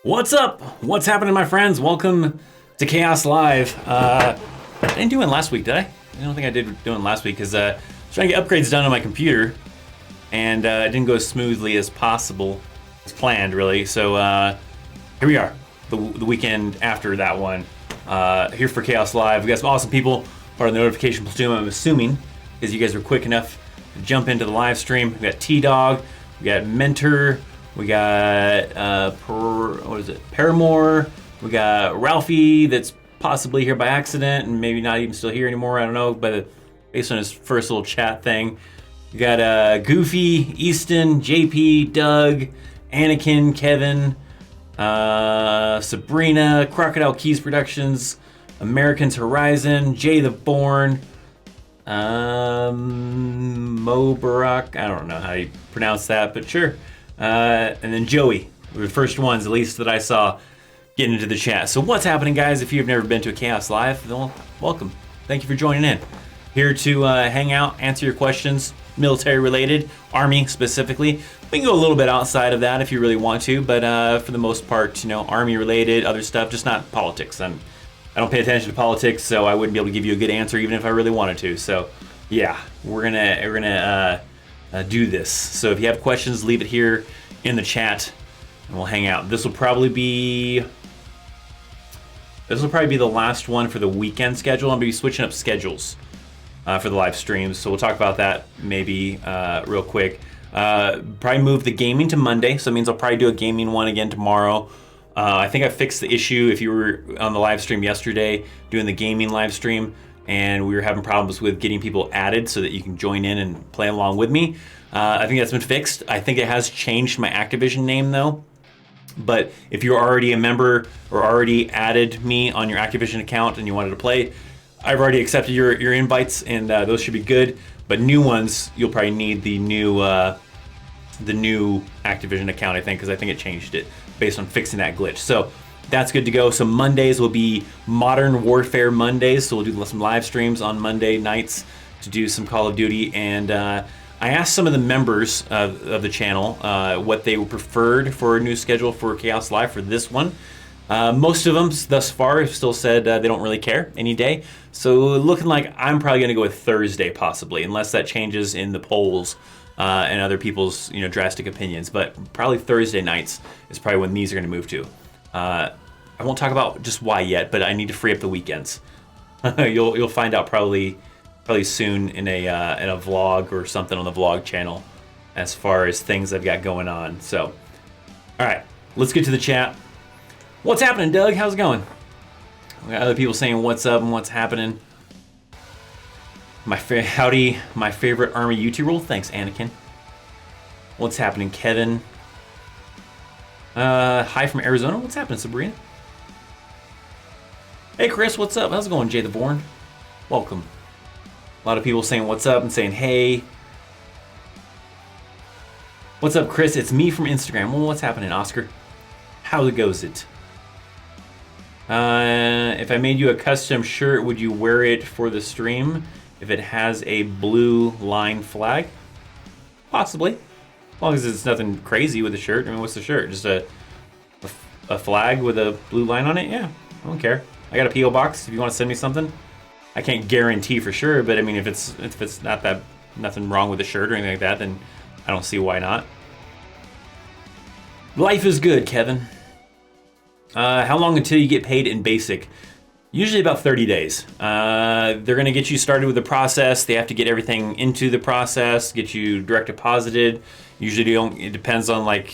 What's up? What's happening, my friends? Welcome to Chaos Live. I didn't do it last week, did I? I don't think I did do it last week because I was trying to get upgrades done on my computer, and it didn't go as smoothly as possible, as planned, really. So here we are, the weekend after that one. Here for Chaos Live. We got some awesome people, part of the notification platoon, I'm assuming, because you guys were quick enough to jump into the live stream. We got T-Dog, we got Mentor, we got Paramore, we got Ralphie that's possibly here by accident and maybe not even still here anymore, I don't know, but based on his first little chat thing. We got Goofy, Easton, JP, Doug, Anakin, Kevin, Sabrina, Crocodile Keys Productions, Americans Horizon, Jay the Born, Mo Barak, I don't know how you pronounce that, but sure. And then Joey, were the first ones, at least that I saw, getting into the chat. So what's happening, guys? If you've never been to a Chaos Live, well, welcome. Thank you for joining in. Here to hang out, answer your questions, military related, Army specifically. We can go a little bit outside of that if you really want to, but for the most part, you know, Army related, other stuff, just not politics. I don't pay attention to politics, so I wouldn't be able to give you a good answer even if I really wanted to. So yeah, we're gonna do this. So if you have questions, leave it here in the chat and we'll hang out. This will probably be the last one for the weekend schedule. I'm gonna be switching up schedules for the live streams, so we'll talk about that maybe real quick. Probably move the gaming to Monday, so it means I'll probably do a gaming one again tomorrow. I think I fixed the issue if you were on the live stream yesterday doing the gaming live stream, and we were having problems with getting people added so that you can join in and play along with me. I think that's been fixed. I think it has changed my Activision name though. But if you're already a member or already added me on your Activision account and you wanted to play, I've already accepted your invites, and those should be good. But new ones, you'll probably need the new Activision account, I think, because I think it changed it based on fixing that glitch. So that's good to go. So Mondays will be Modern Warfare Mondays. So we'll do some live streams on Monday nights to do some Call of Duty. And I asked some of the members of the channel what they preferred for a new schedule for Chaos Live for this one. Most of them thus far have still said they don't really care any day. So looking like I'm probably going to go with Thursday possibly, unless that changes in the polls and other people's drastic opinions. But probably Thursday nights is probably when these are going to move to. I won't talk about just why yet, but I need to free up the weekends. You'll find out probably soon in a vlog or something on the vlog channel as far as things I've got going on. So, all right, let's get to the chat. What's happening, Doug? How's it going? We got other people saying what's up and what's happening. Howdy, my favorite Army UT role. Thanks, Anakin. What's happening, Kevin? Hi from Arizona. What's happening, Sabrina? Hey, Chris. What's up? How's it going, Jay the Born? Welcome. A lot of people saying what's up and saying hey. What's up, Chris? It's me from Instagram. Well, what's happening, Oscar? How goes it? If I made you a custom shirt, would you wear it for the stream if it has a blue line flag? Possibly. As long as it's nothing crazy with the shirt. I mean, what's the shirt? Just a flag with a blue line on it? Yeah, I don't care. I got a P.O. box if you want to send me something. I can't guarantee for sure, but I mean, if it's not that, nothing wrong with the shirt or anything like that, then I don't see why not. Life is good, Kevin. How long until you get paid in basic? Usually about 30 days. They're going to get you started with the process. They have to get everything into the process, get you direct deposited. Usually it depends on where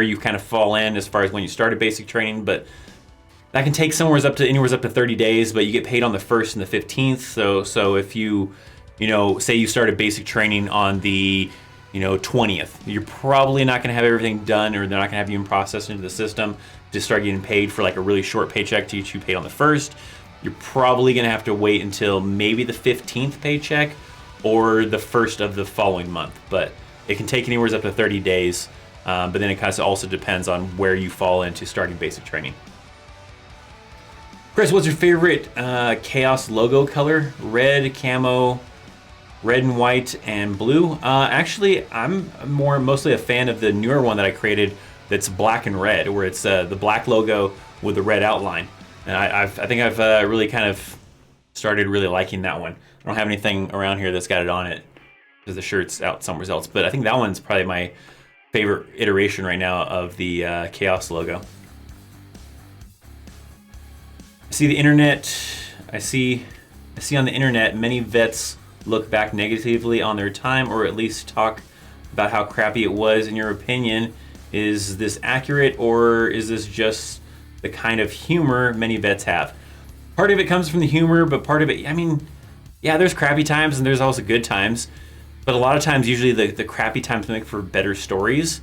you kind of fall in as far as when you started basic training, but that can take anywhere up to 30 days, but you get paid on the 1st and the 15th. So if you say you started basic training on the 20th, you're probably not going to have everything done, or they're not going to have you in process into the system to start getting paid for like a really short paycheck to get you paid on the 1st. You're probably going to have to wait until maybe the 15th paycheck or the 1st of the following month, but it can take anywhere up to 30 days. But then it kind of also depends on where you fall into starting basic training. Chris, what's your favorite Chaos logo color? Red, camo, red and white, and blue. Actually, I'm mostly a fan of the newer one that I created, that's black and red, where it's the black logo with the red outline. And I think I've really kind of started really liking that one. I don't have anything around here that's got it on it because the shirt's out somewhere else. But I think that one's probably my favorite iteration right now of the Chaos logo. I see the internet. I see on the internet many vets look back negatively on their time, or at least talk about how crappy it was. In your opinion, is this accurate, or is this just the kind of humor many vets have? Part of it comes from the humor, but part of it, I mean, yeah, there's crappy times and there's also good times. But a lot of times, usually the crappy times make for better stories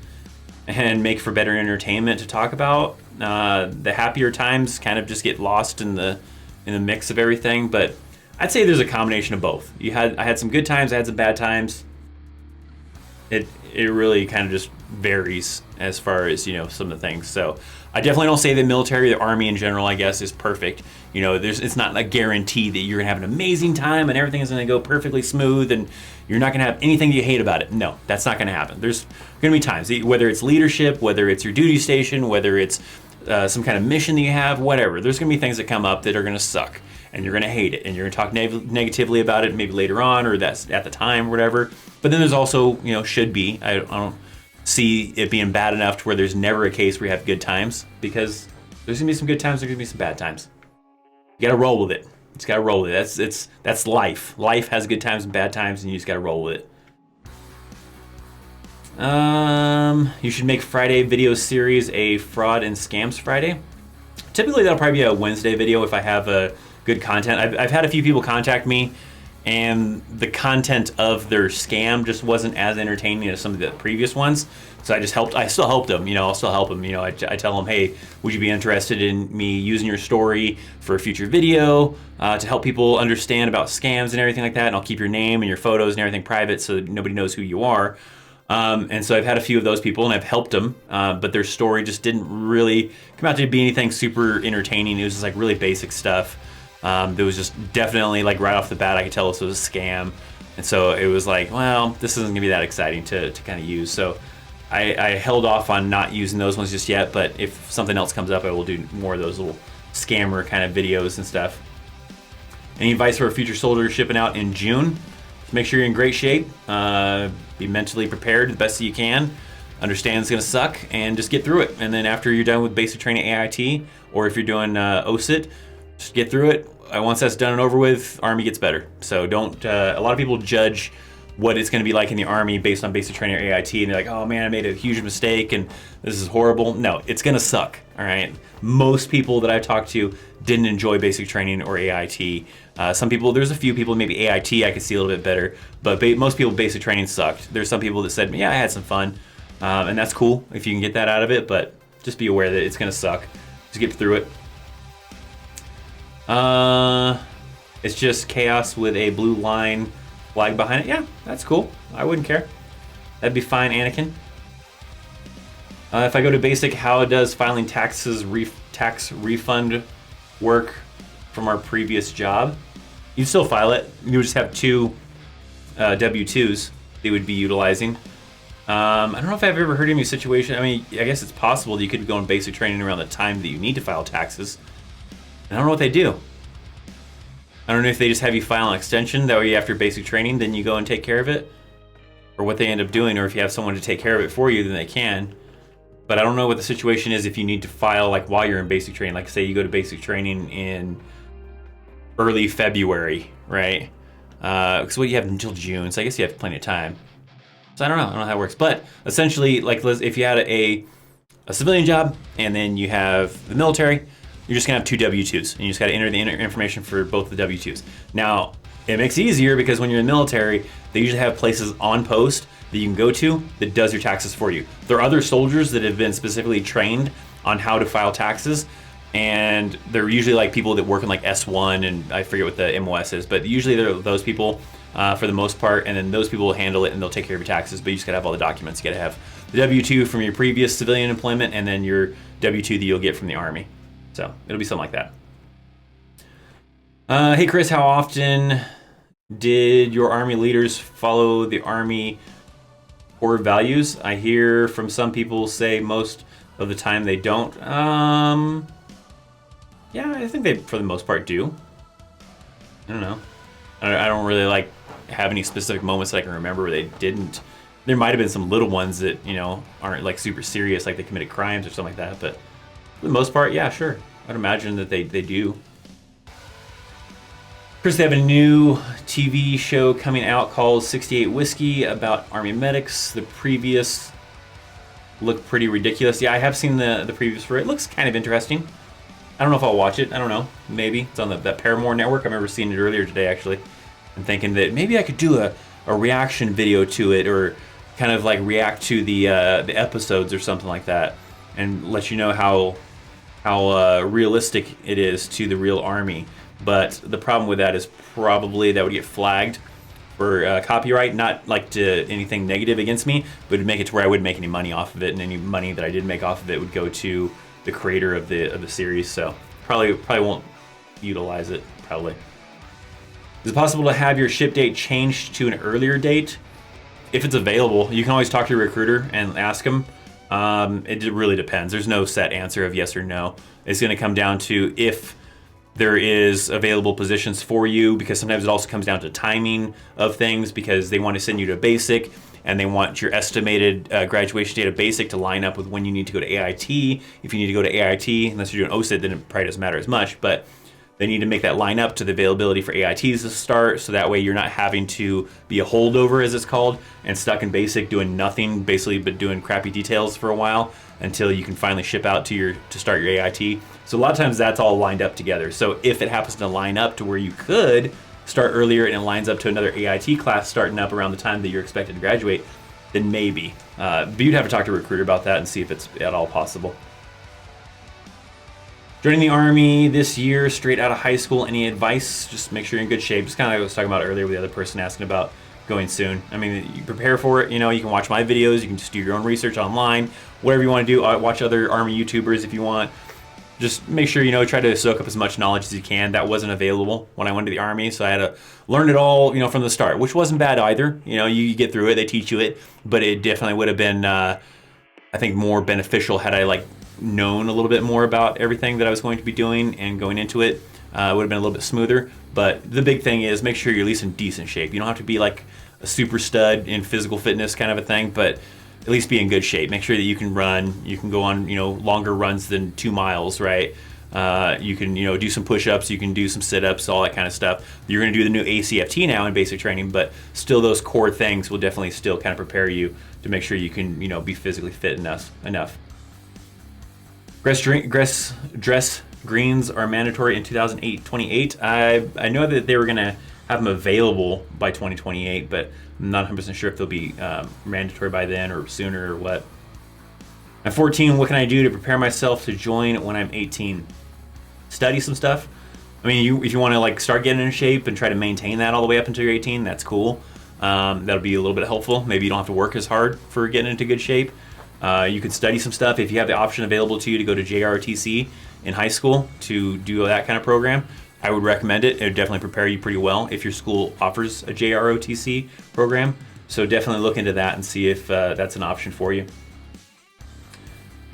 and make for better entertainment to talk about. The happier times kind of just get lost in the mix of everything. But I'd say there's a combination of both. I had some good times, I had some bad times. It really kind of just varies as far as, you know, some of the things. So I definitely don't say the military, the Army in general, I guess, is perfect. You know, it's not a guarantee that you're gonna have an amazing time and everything is gonna go perfectly smooth and you're not gonna have anything you hate about it. No, that's not gonna happen. There's gonna be times, whether it's leadership, whether it's your duty station, whether it's some kind of mission that you have, whatever. There's gonna be things that come up that are gonna suck and you're gonna hate it and you're gonna talk negatively about it maybe later on, or that's at the time or whatever. But then there's also, you know, should be. I don't see it being bad enough to where there's never a case where you have good times, because there's gonna be some good times, there's gonna be some bad times. You gotta roll with it. You just gotta roll with it. That's life. Life has good times and bad times, and you just gotta roll with it. You should make Friday video series a fraud and scams Friday. Typically that'll probably be a Wednesday video if I have a good content. I've had a few people contact me and the content of their scam just wasn't as entertaining as some of the previous ones. So I still helped them, you know, I'll still help them. You know, I tell them, hey, would you be interested in me using your story for a future video to help people understand about scams and everything like that? And I'll keep your name and your photos and everything private so that nobody knows who you are. And so I've had a few of those people and I've helped them, but their story just didn't really come out to be anything super entertaining. It was just like really basic stuff. There was just definitely, like, right off the bat, I could tell this was a scam. And so it was like, well, this isn't gonna be that exciting to kind of use. So I held off on not using those ones just yet, but if something else comes up, I will do more of those little scammer kind of videos and stuff. Any advice for a future soldier shipping out in June? Just make sure you're in great shape. Be mentally prepared the best that you can. Understand it's gonna suck, and just get through it. And then after you're done with basic training AIT, or if you're doing OSIT, just get through it. Once that's done and over with, Army gets better. So don't, a lot of people judge what it's gonna be like in the Army based on basic training or AIT, and they're like, oh man, I made a huge mistake and this is horrible. No, it's gonna suck, all right? Most people that I've talked to didn't enjoy basic training or AIT. Some people, there's a few people, maybe AIT I could see a little bit better, but most people, basic training sucked. There's some people that said, yeah, I had some fun, and that's cool if you can get that out of it, but just be aware that it's gonna suck. Just get through it. It's just chaos with a blue line flag behind it. Yeah, that's cool. I wouldn't care. That'd be fine, Anakin. If I go to basic, how does filing taxes, tax refund work from our previous job? You still file it. You would just have two W-2s they would be utilizing. I don't know if I've ever heard of any situation. I mean, I guess it's possible that you could go in basic training around the time that you need to file taxes. I don't know what they do. I don't know if they just have you file an extension, that way after basic training, then you go and take care of it, or what they end up doing, or if you have someone to take care of it for you, then they can. But I don't know what the situation is if you need to file like while you're in basic training. Like say you go to basic training in early February, right? Because you have until June, so I guess you have plenty of time. So I don't know how that works. But essentially, like if you had a civilian job and then you have the military, you're just gonna have two W-2s, and you just gotta enter the information for both the W-2s. Now, it makes it easier because when you're in the military, they usually have places on post that you can go to that does your taxes for you. There are other soldiers that have been specifically trained on how to file taxes, and they're usually like people that work in like S1, and I forget what the MOS is, but usually they're those people for the most part, and then those people will handle it and they'll take care of your taxes, but you just gotta have all the documents. You gotta have the W-2 from your previous civilian employment and then your W-2 that you'll get from the Army. So it'll be something like that. Hey Chris, how often did your Army leaders follow the Army core values? I hear from some people say most of the time they don't. Yeah, I think they, for the most part, do. I don't know. I don't really like have any specific moments that I can remember where they didn't. There might have been some little ones that, aren't like super serious, like they committed crimes or something like that. But for the most part, yeah, sure. I'd imagine that they do. Chris, they have a new TV show coming out called 68 Whiskey about Army medics. The previous looked pretty ridiculous. Yeah, I have seen the previous for it. It looks kind of interesting. I don't know if I'll watch it. I don't know. Maybe. It's on that Paramore network. I remember seeing it earlier today, actually. And thinking that maybe I could do a reaction video to it, or kind of like react to the episodes or something like that, and let you know how realistic it is to the real Army. But the problem with that is probably that would get flagged for copyright, not like to anything negative against me, but it'd make it to where I wouldn't make any money off of it, and any money that I did make off of it would go to the creator of the series. So probably won't utilize it. Probably. Is it possible to have your ship date changed to an earlier date? If it's available, you can always talk to your recruiter and ask them. It really depends. There's no set answer of yes or no. It's going to come down to if there is available positions for you, because sometimes it also comes down to timing of things, because they want to send you to basic and they want your estimated graduation date of basic to line up with when you need to go to AIT. If you need to go to AIT, unless you're doing OSIT, then it probably doesn't matter as much, but they need to make that line up to the availability for AITs to start, so that way you're not having to be a holdover, as it's called, and stuck in basic doing nothing, basically, but doing crappy details for a while until you can finally ship out to start your AIT. So a lot of times that's all lined up together. So if it happens to line up to where you could start earlier and it lines up to another AIT class starting up around the time that you're expected to graduate, then maybe. But you'd have to talk to a recruiter about that and see if it's at all possible. Joining the Army this year, straight out of high school, any advice? Just make sure you're in good shape. Just kind of like I was talking about earlier with the other person asking about going soon. I mean, you prepare for it. You can watch my videos. You can just do your own research online. Whatever you want to do. Watch other Army YouTubers if you want. Just make sure, try to soak up as much knowledge as you can. That wasn't available when I went to the Army, so I had to learn it all, from the start, which wasn't bad either. You get through it. They teach you it. But it definitely would have been, I think, more beneficial had I, known a little bit more about everything that I was going to be doing and going into it. Would have been a little bit smoother. But the big thing is make sure you're at least in decent shape. You don't have to be like a super stud in physical fitness kind of a thing, but at least be in good shape. Make sure that you can run. You can go on, longer runs than 2 miles, right? You can, do some push-ups. You can do some sit-ups, all that kind of stuff. You're going to do the new ACFT now in basic training, but still those core things will definitely still kind of prepare you to make sure you can, be physically fit enough. Dress greens are mandatory in 2028. I know that they were going to have them available by 2028, but I'm not 100% sure if they'll be mandatory by then or sooner or what. I'm 14. What can I do to prepare myself to join when I'm 18? Study some stuff. I mean, if you want to start getting in shape and try to maintain that all the way up until you're 18, that's cool. That'll be a little bit helpful. Maybe you don't have to work as hard for getting into good shape. You could study some stuff if you have the option available to you to go to JROTC in high school to do that kind of program. I would recommend it. It would definitely prepare you pretty well if your school offers a JROTC program. So definitely look into that and see if that's an option for you.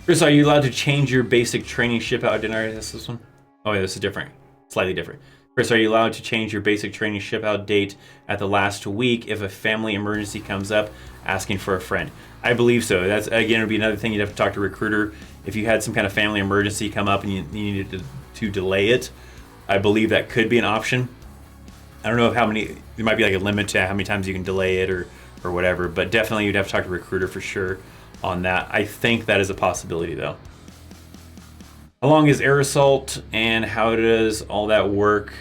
Chris, are you allowed to change your basic training ship out? Didn't I already ask this one? Oh yeah, this is different. Slightly different. Chris, are you allowed to change your basic training ship out date at the last week if a family emergency comes up asking for a friend? I believe so. That's, again, would be another thing you'd have to talk to a recruiter. If you had some kind of family emergency come up and you needed to delay it, I believe that could be an option. I don't know how many, there might be a limit to how many times you can delay it or whatever, but definitely you'd have to talk to a recruiter for sure on that. I think that is a possibility though. How long is air assault and how does all that work?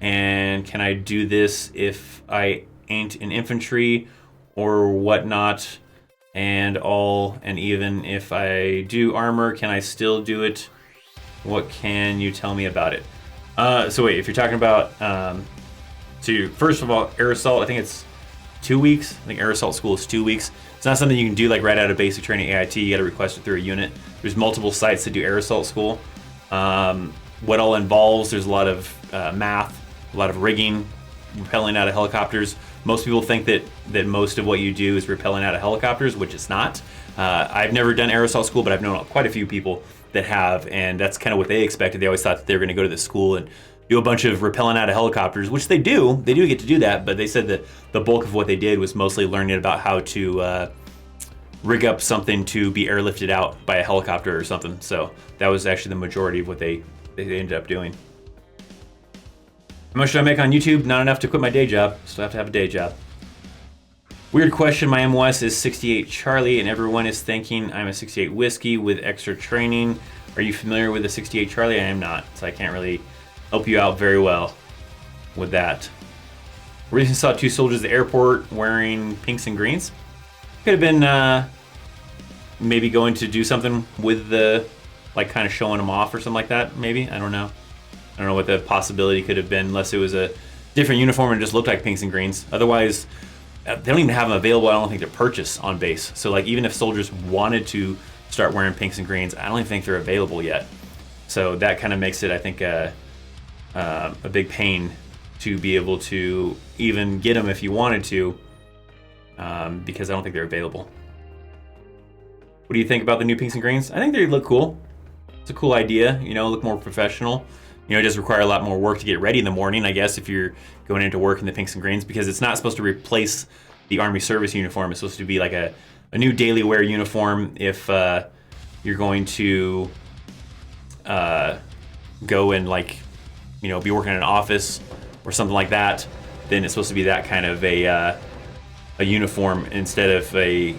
And can I do this if I ain't in infantry or whatnot? And even if I do armor, can I still do it? What can you tell me about it? So wait, if you're talking about, first of all, air assault, I think it's 2 weeks. I think air assault school is 2 weeks. It's not something you can do right out of basic training AIT. You got to request it through a unit. There's multiple sites that do air assault school. What all involves, there's a lot of math, a lot of rigging, rappelling out of helicopters, most people think that most of what you do is rappelling out of helicopters, which it's not. I've never done aerosol school, but I've known quite a few people that have, and that's kind of what they expected. They always thought that they were going to go to this school and do a bunch of rappelling out of helicopters, which they do. They do get to do that, but they said that the bulk of what they did was mostly learning about how to rig up something to be airlifted out by a helicopter or something. So that was actually the majority of what they ended up doing. How much do I make on YouTube? Not enough to quit my day job. Still have to have a day job. Weird question. My MOS is 68 Charlie, and everyone is thinking I'm a 68 Whiskey with extra training. Are you familiar with the 68 Charlie? I am not, so I can't really help you out very well with that. Recently saw two soldiers at the airport wearing pinks and greens. Could have been maybe going to do something with the, like, kind of showing them off or something like that, maybe. I don't know. I don't know what the possibility could have been, unless it was a different uniform and just looked like pinks and greens. Otherwise, they don't even have them available, I don't think, to purchase on base. So, like, even if soldiers wanted to start wearing pinks and greens, I don't even think they're available yet. So that kind of makes it, I think, a big pain to be able to even get them if you wanted to, because I don't think they're available. What do you think about the new pinks and greens? I think they look cool. It's a cool idea, you know, look more professional. You know, it does require a lot more work to get ready in the morning, I guess, if you're going into work in the pinks and greens, because it's not supposed to replace the Army service uniform. It's supposed to be like a new daily wear uniform if you're going to go and, like, you know, be working in an office or something like that. Then it's supposed to be that kind of a uniform instead of a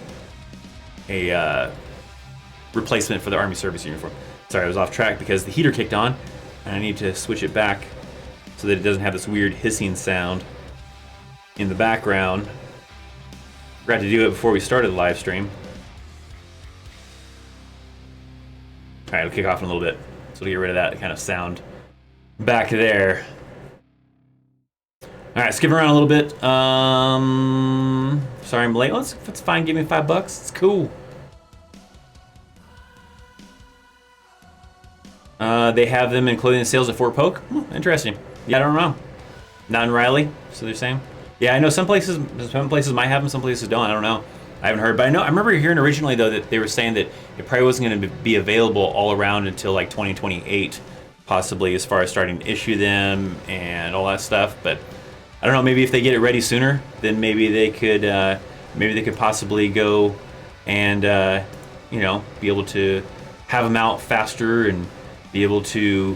replacement for the Army service uniform. Sorry, I was off track because the heater kicked on, and I need to switch it back so that it doesn't have this weird hissing sound in the background. Forgot to do it before we started the live stream. All right, I'll kick off in a little bit, so we'll get rid of that kind of sound back there. All right, skip around a little bit. Sorry I'm late. It's fine. Give me $5. It's cool. They have them in clothing sales at Fort Polk. Interesting. Yeah, I don't know. Not in Riley, so they're saying. Yeah, I know some places might have them, some places don't. I don't know. I haven't heard, but I remember hearing originally though that they were saying that it probably wasn't going to be available all around until like 2028, possibly, as far as starting to issue them and all that stuff. But I don't know. Maybe if they get it ready sooner, then maybe they could possibly go and you know, be able to have them out faster and be able to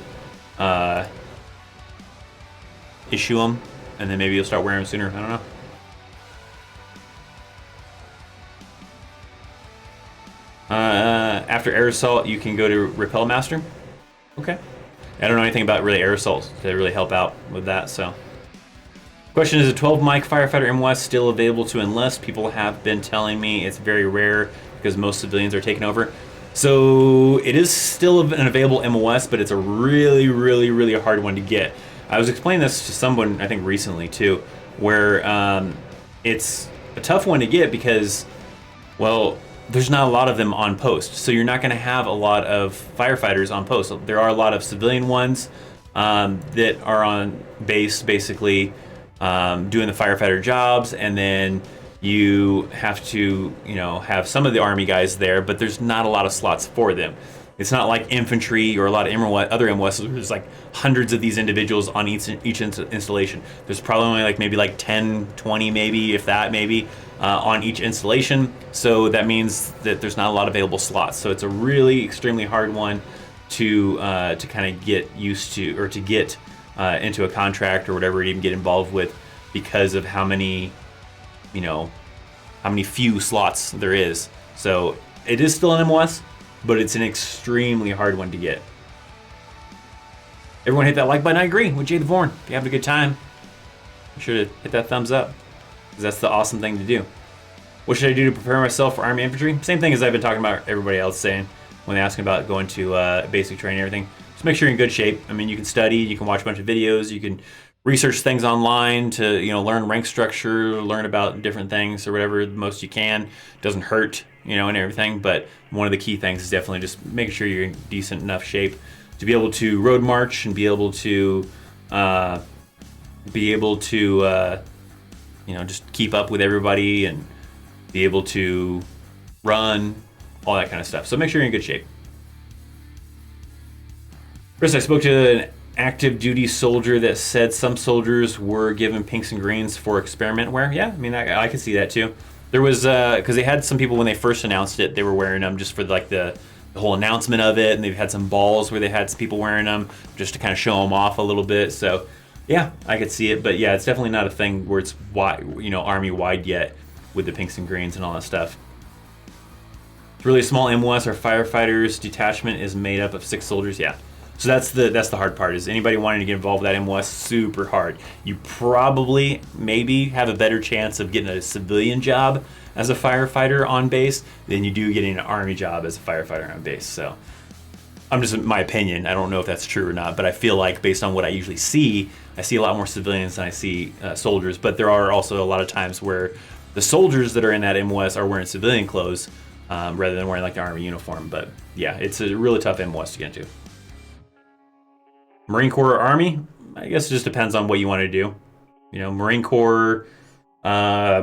issue them, and then maybe you'll start wearing them sooner. I don't know. After air assault, you can go to Rappel Master. Okay. I don't know anything about really air assaults to really help out with that. So, question: is a 12 mic firefighter MOS still available to enlist? People have been telling me it's very rare because most civilians are taking over. So it is still an available MOS, but it's a really, really, really hard one to get. I was explaining this to someone, I think recently too, where it's a tough one to get because, well, there's not a lot of them on post. So you're not going to have a lot of firefighters on post. There are a lot of civilian ones that are on base, basically doing the firefighter jobs, and then you have to, you know, have some of the Army guys there, but there's not a lot of slots for them. It's not like infantry or a lot of other MOSs where there's like hundreds of these individuals on each installation. There's probably only like maybe like 10, 20 maybe, if that maybe, on each installation. So that means that there's not a lot of available slots. So it's a really extremely hard one to kind of get used to, or to get into a contract or whatever, even get involved with, because of how many, you know, how many few slots there is. So it is still an MOS, but it's an extremely hard one to get. Everyone hit that like button. I agree with Jay the Vorn. If you're having a good time, be sure to hit that thumbs up, because that's the awesome thing to do. What should I do to prepare myself for Army infantry? Same thing as I've been talking about everybody else saying when they ask about going to basic training and everything. Just make sure you're in good shape. I mean, you can study, you can watch a bunch of videos, you can research things online to, you know, learn rank structure, learn about different things or whatever the most you can. Doesn't hurt, you know, and everything. But one of the key things is definitely just making sure you're in decent enough shape to be able to road march and be able to just keep up with everybody and be able to run, all that kind of stuff. So make sure you're in good shape. Chris, I spoke to an active duty soldier that said some soldiers were given pinks and greens for experiment wear. Yeah, I mean, I can see that too. There was, because they had some people when they first announced it, they were wearing them just for like the whole announcement of it, and they've had some balls where they had some people wearing them just to kind of show them off a little bit. So yeah, I could see it, but yeah, it's definitely not a thing where it's wide, Army wide yet with the pinks and greens and all that stuff. It's really a small MOS. Our firefighters detachment is made up of 6 soldiers. Yeah. So that's the hard part, is anybody wanting to get involved with that MOS, super hard. You probably maybe have a better chance of getting a civilian job as a firefighter on base than you do getting an Army job as a firefighter on base. So I'm just, my opinion, I don't know if that's true or not, but I feel like based on what I usually see, I see a lot more civilians than I see soldiers, but there are also a lot of times where the soldiers that are in that MOS are wearing civilian clothes rather than wearing like the Army uniform. But yeah, it's a really tough MOS to get into. Marine Corps or Army, I guess it just depends on what you want to do. Marine Corps, I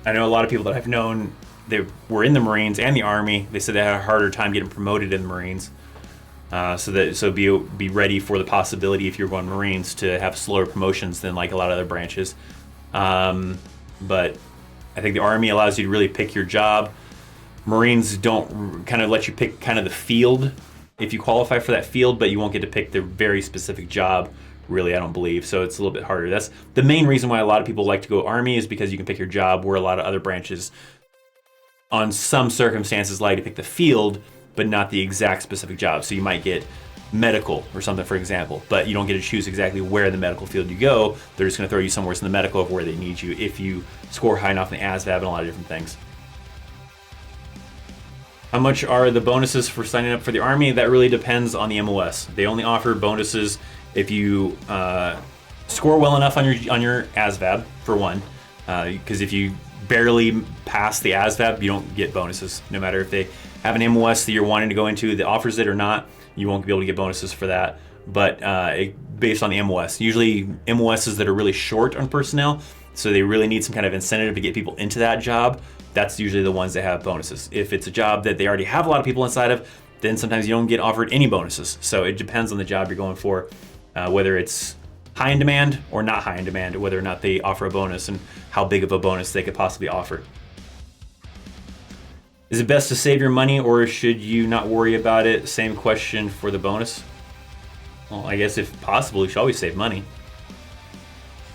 know a lot of people that I've known, they were in the Marines and the Army. They said they had a harder time getting promoted in the Marines. So be ready for the possibility, if you're going Marines, to have slower promotions than like a lot of other branches. But I think the Army allows you to really pick your job. Marines don't kind of let you pick kind of the field if you qualify for that field, but you won't get to pick the very specific job, really, I don't believe. So it's a little bit harder. That's the main reason why a lot of people like to go Army, is because you can pick your job, where a lot of other branches, on some circumstances, like to pick the field, but not the exact specific job. So you might get medical or something, for example, but you don't get to choose exactly where in the medical field you go. They're just going to throw you somewhere in the medical of where they need you if you score high enough in the ASVAB and a lot of different things. How much are the bonuses for signing up for the Army? That really depends on the MOS. They only offer bonuses if you score well enough on your ASVAB, for one, because if you barely pass the ASVAB, you don't get bonuses. No matter if they have an MOS that you're wanting to go into that offers it or not, you won't be able to get bonuses for that. But based on the MOS, usually MOSs that are really short on personnel, so they really need some kind of incentive to get people into that job, that's usually the ones that have bonuses. If it's a job that they already have a lot of people inside of, then sometimes you don't get offered any bonuses. So it depends on the job you're going for, whether it's high in demand or not high in demand, whether or not they offer a bonus and how big of a bonus they could possibly offer. Is it best to save your money, or should you not worry about it? Same question for the bonus. Well, I guess if possible, you should always save money.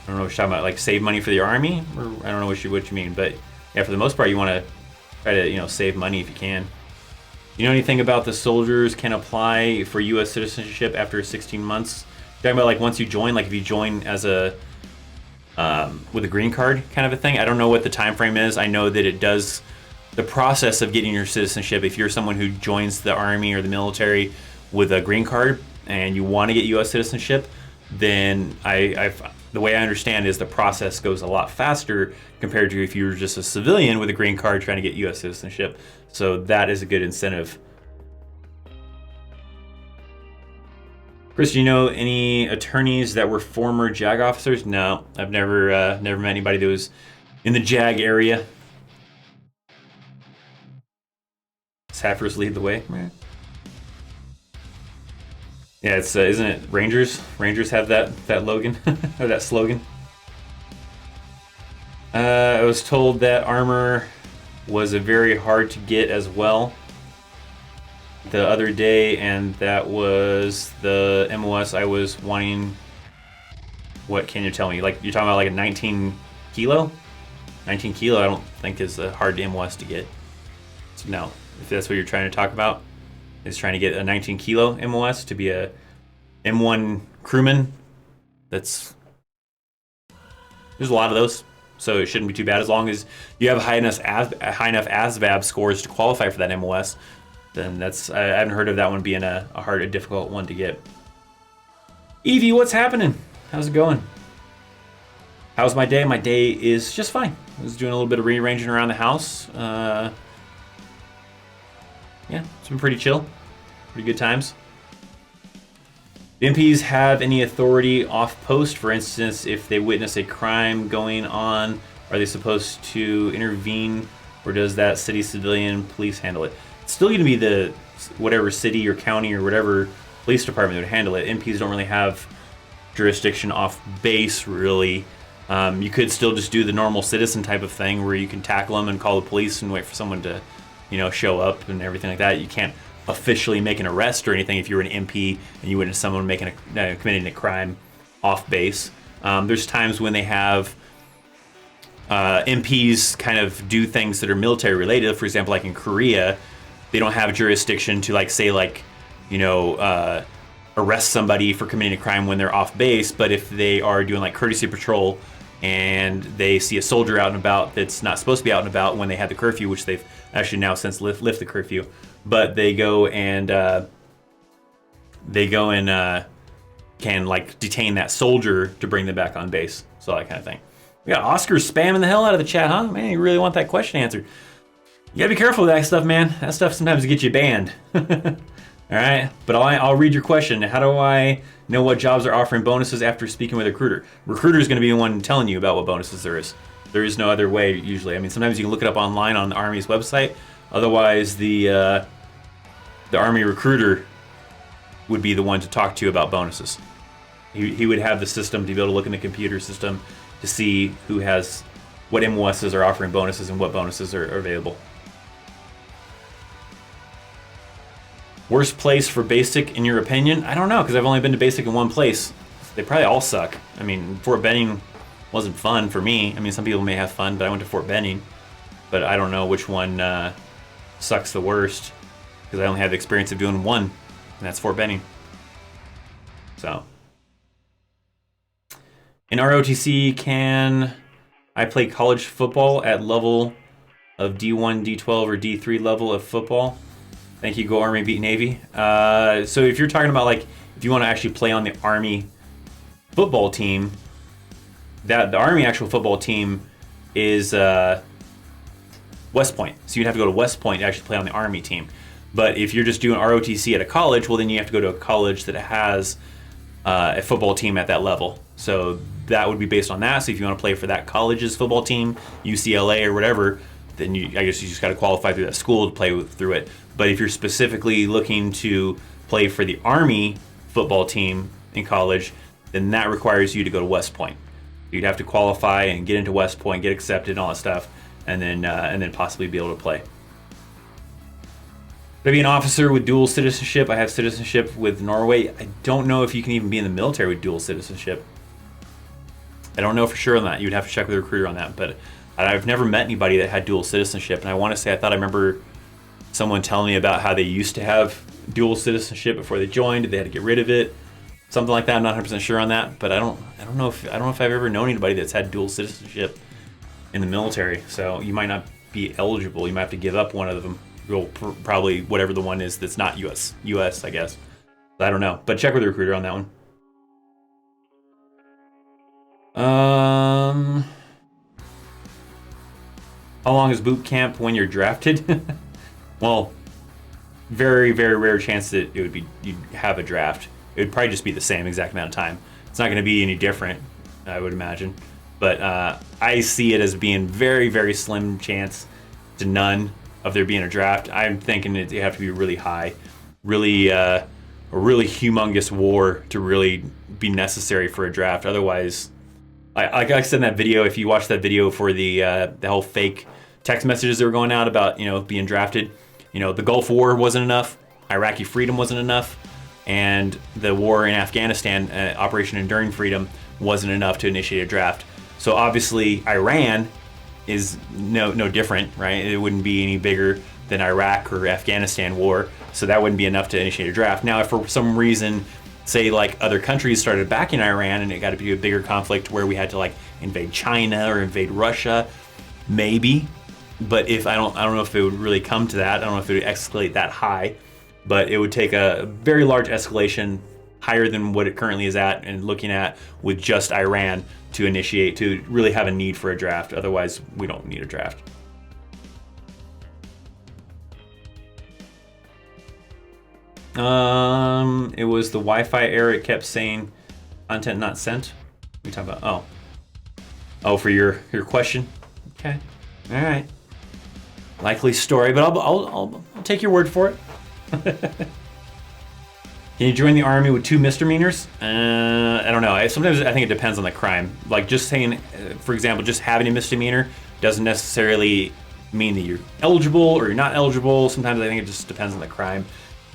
I don't know what you're talking about, like save money for the Army, or I don't know what you mean, but yeah, for the most part, you want to try to save money if you can. You know anything about the soldiers can apply for U.S. citizenship after 16 months? You're talking about like once you join, like if you join as a with a green card kind of a thing. I don't know what the time frame is. I know that it does the process of getting your citizenship. If you're someone who joins the Army or the military with a green card and you want to get U.S. citizenship, then the way I understand is the process goes a lot faster compared to if you were just a civilian with a green card trying to get U.S. citizenship. So that is a good incentive. Chris, do you know any attorneys that were former JAG officers? No, I've never met anybody that was in the JAG area. Sappers lead the way. Yeah, it's isn't it Rangers? Rangers have that logan or that slogan. I was told that armor was a very hard to get as well the other day, and that was the MOS I was wanting. What can you tell me? Like you're talking about like a 19 kilo? 19 kilo I don't think is a hard MOS to get. So no, if that's what you're trying to talk about, is trying to get a 19 kilo MOS to be a M1 crewman. There's a lot of those, so it shouldn't be too bad as long as you have high enough ASVAB scores to qualify for that MOS. Then I haven't heard of that one being a difficult one to get. Evie, what's happening? How's it going? How's my day? My day is just fine. I was doing a little bit of rearranging around the house. Yeah, it's been pretty chill. Pretty good times. Do MPs have any authority off post? For instance, if they witness a crime going on, are they supposed to intervene, or does that city civilian police handle it? It's still going to be the whatever city or county or whatever police department would handle it. MPs don't really have jurisdiction off base, really. You could still just do the normal citizen type of thing where you can tackle them and call the police and wait for someone to, show up and everything like that. You can't officially make an arrest or anything if you're an MP and you witness someone committing a crime off base. There's times when they have MPs kind of do things that are military related. For example, like in Korea, they don't have jurisdiction to arrest somebody for committing a crime when they're off base. But if they are doing like courtesy patrol and they see a soldier out and about that's not supposed to be out and about when they had the curfew, which they've actually now since lift the curfew, but they go and can like detain that soldier to bring them back on base. So that kind of thing. We got Oscar spamming the hell out of the chat, huh? Man, you really want that question answered. You gotta be careful with that stuff, man. That stuff sometimes gets you banned. All right, but I'll read your question. How do I know what jobs are offering bonuses after speaking with a recruiter? Recruiter is going to be the one telling you about what bonuses there is. There is no other way usually. I mean, sometimes you can look it up online on the Army's website. Otherwise, the Army recruiter would be the one to talk to you about bonuses. He would have the system to be able to look in the computer system to see what MOSs are offering bonuses and what bonuses are available. Worst place for basic in your opinion? I don't know, because I've only been to basic in one place. They probably all suck. I mean, Fort Benning wasn't fun for me. I mean, some people may have fun, but I went to Fort Benning. But I don't know which one sucks the worst, because I only had the experience of doing one, and that's Fort Benning. So. In ROTC, can I play college football at level of D1, D12, or D3 level of football? Thank you, Go Army, Beat Navy. So if you're talking about if you want to actually play on the Army football team, the Army actual football team is West Point. So you'd have to go to West Point to actually play on the Army team. But if you're just doing ROTC at a college, well, then you have to go to a college that has a football team at that level. So that would be based on that. So if you want to play for that college's football team, UCLA or whatever, then I guess you just got to qualify through that school to play through it. But if you're specifically looking to play for the Army football team in college, then that requires you to go to West Point. You'd have to qualify and get into West Point, get accepted, and all that stuff, and then possibly be able to play. Could I be an officer with dual citizenship? I have citizenship with Norway. I don't know if you can even be in the military with dual citizenship. I don't know for sure on that. You'd have to check with a recruiter on that. But I've never met anybody that had dual citizenship. And I want to say, I remember someone telling me about how they used to have dual citizenship before they joined. They had to get rid of it. Something like that. I'm not 100% sure on that. But I don't know if I've ever known anybody that's had dual citizenship in the military. So you might not be eligible. You might have to give up one of them. Probably whatever the one is that's not US, I guess. I don't know. But check with the recruiter on that one. How long is boot camp when you're drafted? Well, very, very rare chance that you'd have a draft. It would probably just be the same exact amount of time. It's not going to be any different, I would imagine. But I see it as being very, very slim chance to none of there being a draft. I'm thinking it have to be really high, really a really humongous war to really be necessary for a draft. Otherwise, like I said in that video, if you watch that video for the whole fake text messages that were going out about being drafted, the Gulf War wasn't enough, Iraqi freedom wasn't enough, and the war in Afghanistan, Operation Enduring Freedom, wasn't enough to initiate a draft. So obviously Iran is no different, right? It wouldn't be any bigger than Iraq or Afghanistan war, so that wouldn't be enough to initiate a draft. Now, if for some reason, say like other countries started backing Iran and it got to be a bigger conflict where we had to like invade China or invade Russia, maybe. But if I don't know if it would really come to that. I don't know if it would escalate that high, but it would take a very large escalation, higher than what it currently is at and looking at with just Iran to really have a need for a draft. Otherwise, we don't need a draft. It was the Wi-Fi error. It kept saying content not sent. We talk about oh, for your question. Okay, all right. Likely story, but I'll take your word for it. Can you join the army with 2 misdemeanors? I don't know. Sometimes I think it depends on the crime. Like just saying, for example, just having a misdemeanor doesn't necessarily mean that you're eligible or you're not eligible. Sometimes I think it just depends on the crime.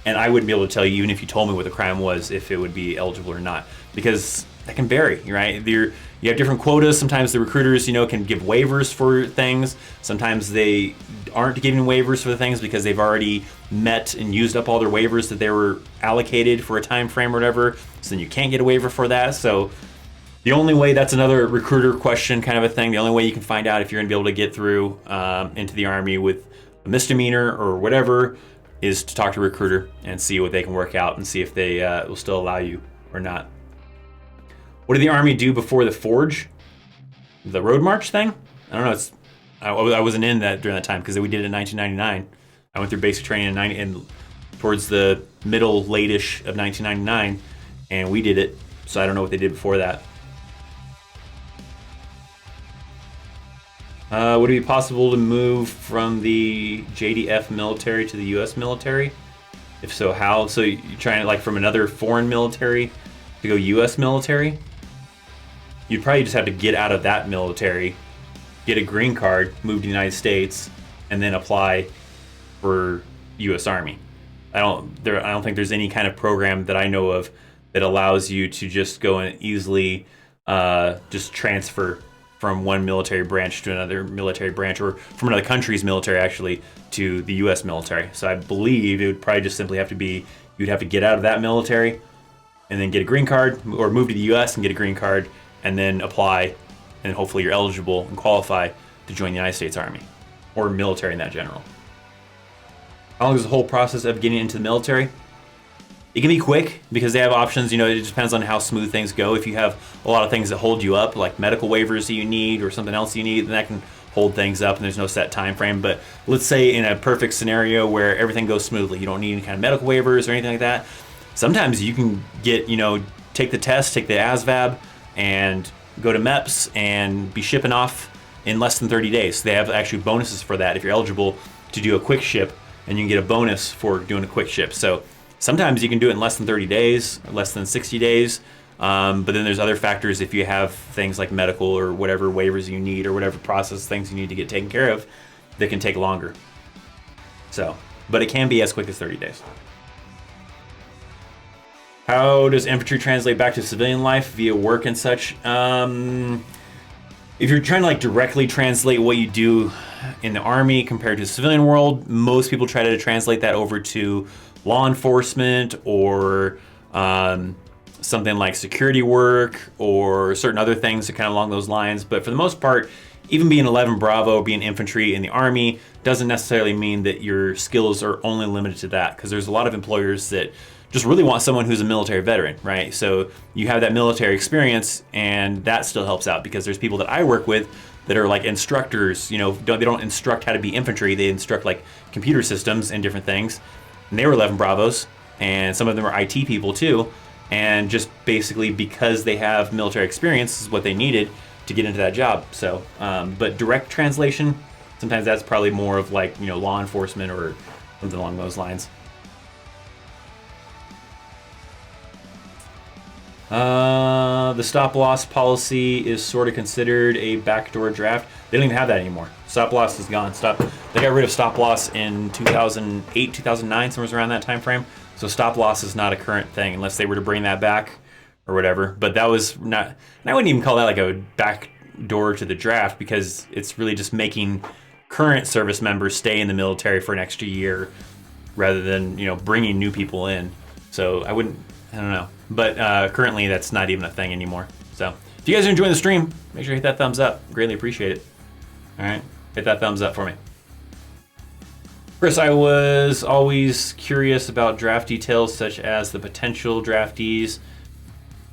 And I wouldn't be able to tell you, even if you told me what the crime was, if it would be eligible or not, because that can vary, right? You have different quotas. Sometimes the recruiters, can give waivers for things. Sometimes they aren't giving waivers for the things because they've already met and used up all their waivers that they were allocated for a time frame or whatever. So then you can't get a waiver for that. So the only way, that's another recruiter question kind of a thing. The only way you can find out if you're going to be able to get through into the Army with a misdemeanor or whatever is to talk to a recruiter and see what they can work out and see if they will still allow you or not. What did the Army do before the Forge? The Road March thing? I don't know. I wasn't in that during that time because we did it in 1999. I went through basic training in towards the middle, late-ish of 1999, and we did it. So I don't know what they did before that. Would it be possible to move from the JDF military to the U.S. military? If so, how? So you're trying to, from another foreign military to go U.S. military? You'd probably just have to get out of that military, get a green card, move to the United States, and then apply for U.S. Army. I don't think there's any kind of program that I know of that allows you to just go and easily just transfer from one military branch to another military branch, or from another country's military actually to the U.S. military. So I believe it would probably just simply have to be, you'd have to get out of that military and then get a green card, or move to the U.S. and get a green card, and then apply, and hopefully you're eligible and qualify to join the United States Army, or military in that general. How long is the whole process of getting into the military? It can be quick because they have options. It just depends on how smooth things go. If you have a lot of things that hold you up, like medical waivers that you need or something else you need, then that can hold things up and there's no set time frame. But let's say in a perfect scenario where everything goes smoothly, you don't need any kind of medical waivers or anything like that. Sometimes you can get, take the test, take the ASVAB, and go to MEPS and be shipping off in less than 30 days. They have actually bonuses for that if you're eligible to do a quick ship, and you can get a bonus for doing a quick ship. So sometimes you can do it in less than 30 days, or less than 60 days. But then there's other factors if you have things like medical or whatever waivers you need or whatever process things you need to get taken care of that can take longer. So, but it can be as quick as 30 days. How does infantry translate back to civilian life via work and such? If you're trying to directly translate what you do in the Army compared to the civilian world, most people try to translate that over to law enforcement or something like security work or certain other things that kind of along those lines. But for the most part, even being 11 Bravo, being infantry in the Army doesn't necessarily mean that your skills are only limited to that, because there's a lot of employers that just really want someone who's a military veteran, right? So you have that military experience, and that still helps out, because there's people that I work with that are like instructors. They don't instruct how to be infantry, they instruct like computer systems and different things. And they were 11 Bravos, and some of them are IT people too. And just basically because they have military experience is what they needed to get into that job. So, but direct translation, sometimes that's probably more of law enforcement or something along those lines. The stop loss policy is sort of considered a backdoor draft. They don't even have that anymore. Stop loss is gone. They got rid of stop loss in 2008, 2009, somewhere around that time frame. So stop loss is not a current thing unless they were to bring that back or whatever. But that was not, and I wouldn't even call that like a backdoor to the draft, because it's really just making current service members stay in the military for an extra year rather than, bringing new people in. So I don't know. But currently that's not even a thing anymore. So if you guys are enjoying the stream, make sure you hit that thumbs up. Greatly appreciate it. All right, hit that thumbs up for me. Chris, I was always curious about draft details, such as the potential draftees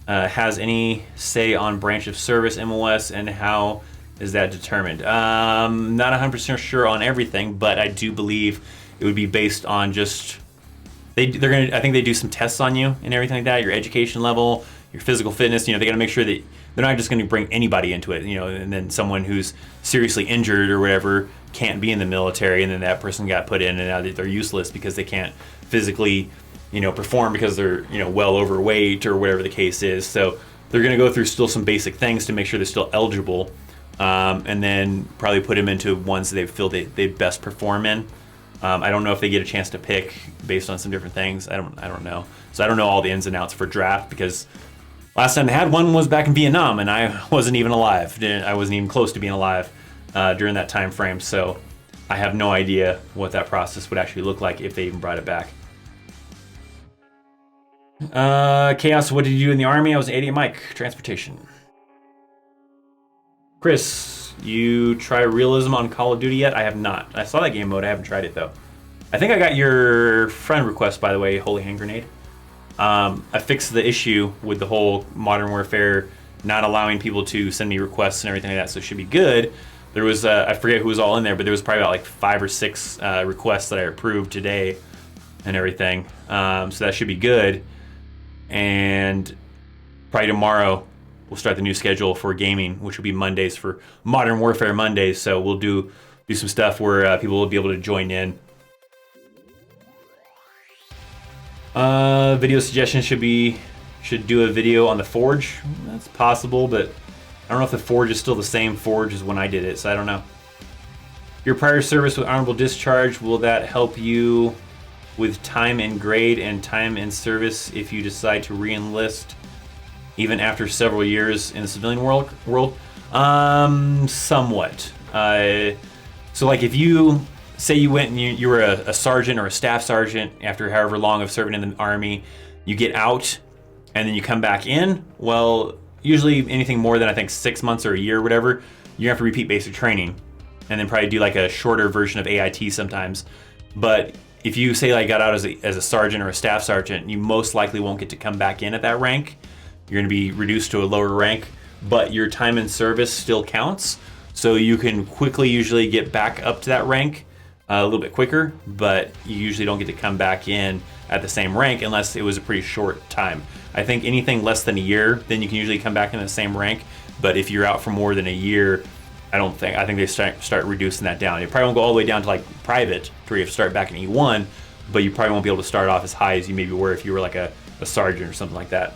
has any say on branch of service MOS, and how is that determined? Not 100% sure on everything, but I do believe it would be based on just they're gonna. I think they do some tests on you and everything like that. Your education level, your physical fitness. They got to make sure that they're not just going to bring anybody into it. And then someone who's seriously injured or whatever can't be in the military, and then that person got put in, and now they're useless because they can't physically, perform because they're well overweight or whatever the case is. So they're going to go through still some basic things to make sure they're still eligible, and then probably put them into ones that they feel they best perform in. I don't know if they get a chance to pick based on some different things. I don't know. So I don't know all the ins and outs for draft, because last time they had one was back in Vietnam, and I wasn't even alive. I wasn't even close to being alive during that time frame. So I have no idea what that process would actually look like if they even brought it back. Chaos, what did you do in the Army? I was an 80 Mike, transportation. Chris, you try realism on Call of Duty yet? I have not. I saw that game mode. I haven't tried it, though. I think I got your friend request, by the way, Holy Hand Grenade. I fixed the issue with the whole Modern Warfare not allowing people to send me requests and everything like that, so it should be good. There was, I forget who was all in there, but there was probably about like 5 or 6 requests that I approved today and everything. So that should be good. And probably tomorrow we'll start the new schedule for gaming, which will be Mondays for Modern Warfare Mondays. So we'll do some stuff where people will be able to join in. Video suggestion should do a video on the Forge. That's possible, but I don't know if the Forge is still the same Forge as when I did it, so I don't know. Your prior service with honorable discharge, will that help you with time and grade and time and service if you decide to re-enlist even after several years in the civilian world? Somewhat. So like if you say you went and you were a sergeant or a staff sergeant after however long of serving in the Army, you get out and then you come back in, well, usually anything more than I think 6 months or a year or whatever, you have to repeat basic training and then probably do like a shorter version of AIT sometimes. But if you say I got out as a sergeant or a staff sergeant, you most likely won't get to come back in at that rank. You're going to be reduced to a lower rank, but your time in service still counts. So you can quickly usually get back up to that rank a little bit quicker, but you usually don't get to come back in at the same rank unless it was a pretty short time. I think anything less than a year, then you can usually come back in the same rank. But if you're out for more than a year, I think they start reducing that down. It probably won't go all the way down to like private, to where you have to start back in E1, but you probably won't be able to start off as high as you maybe were if you were like a sergeant or something like that.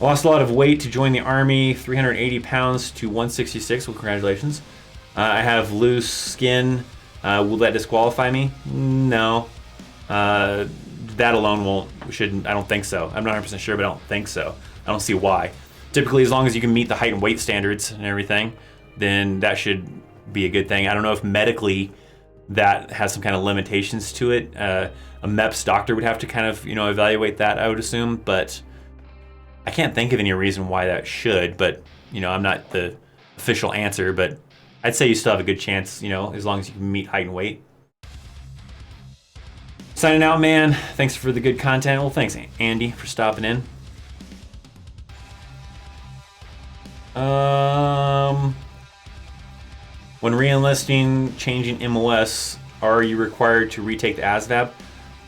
I lost a lot of weight to join the Army, 380 pounds to 166. Well, congratulations. I have loose skin. Will that disqualify me? No. That alone shouldn't. I don't think so. I'm not 100% sure, but I don't think so. I don't see why. Typically, as long as you can meet the height and weight standards and everything, then that should be a good thing. I don't know if medically that has some kind of limitations to it. A MEPS doctor would have to kind of evaluate that, I would assume, but I can't think of any reason why that should. But I'm not the official answer, but I'd say you still have a good chance, as long as you can meet height and weight. Signing out, man. Thanks for the good content. Well, thanks, Andy, for stopping in. When re-enlisting, changing MOS, are you required to retake the ASVAB?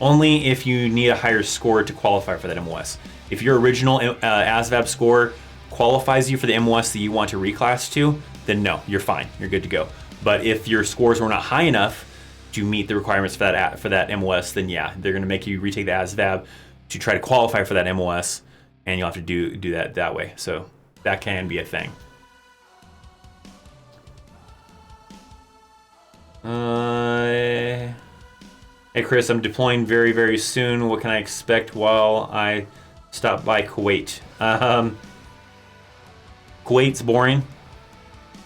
Only if you need a higher score to qualify for that MOS. If your original ASVAB score qualifies you for the MOS that you want to reclass to, then no, you're fine. You're good to go. But if your scores were not high enough to meet the requirements for that MOS, then yeah, they're going to make you retake the ASVAB to try to qualify for that MOS, and you'll have to do that way. So that can be a thing. Hey Chris, I'm deploying very, very soon. What can I expect while I stop by Kuwait? Kuwait's boring.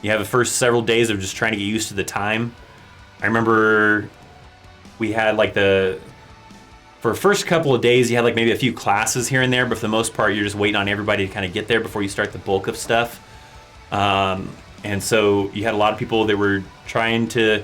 You have the first several days of just trying to get used to the time. I remember we had like for the first couple of days, you had like maybe a few classes here and there, but for the most part, you're just waiting on everybody to kind of get there before you start the bulk of stuff. And so you had a lot of people that were trying to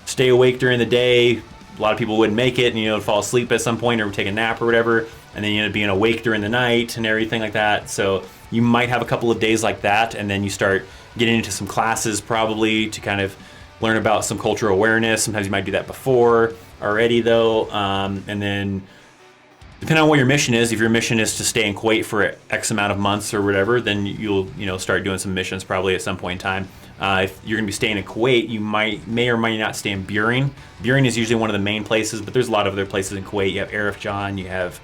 stay awake during the day. A lot of people wouldn't make it and, fall asleep at some point or take a nap or whatever. And then you end up being awake during the night and everything like that. So you might have a couple of days like that. And then you start getting into some classes probably to kind of learn about some cultural awareness. Sometimes you might do that before already though. And then Depending on what your mission is, if your mission is to stay in Kuwait for X amount of months or whatever, then you'll start doing some missions probably at some point in time. If you're going to be staying in Kuwait, you may or may not stay in Burin. Burin is usually one of the main places, but there's a lot of other places in Kuwait. You have Arif Jan, you have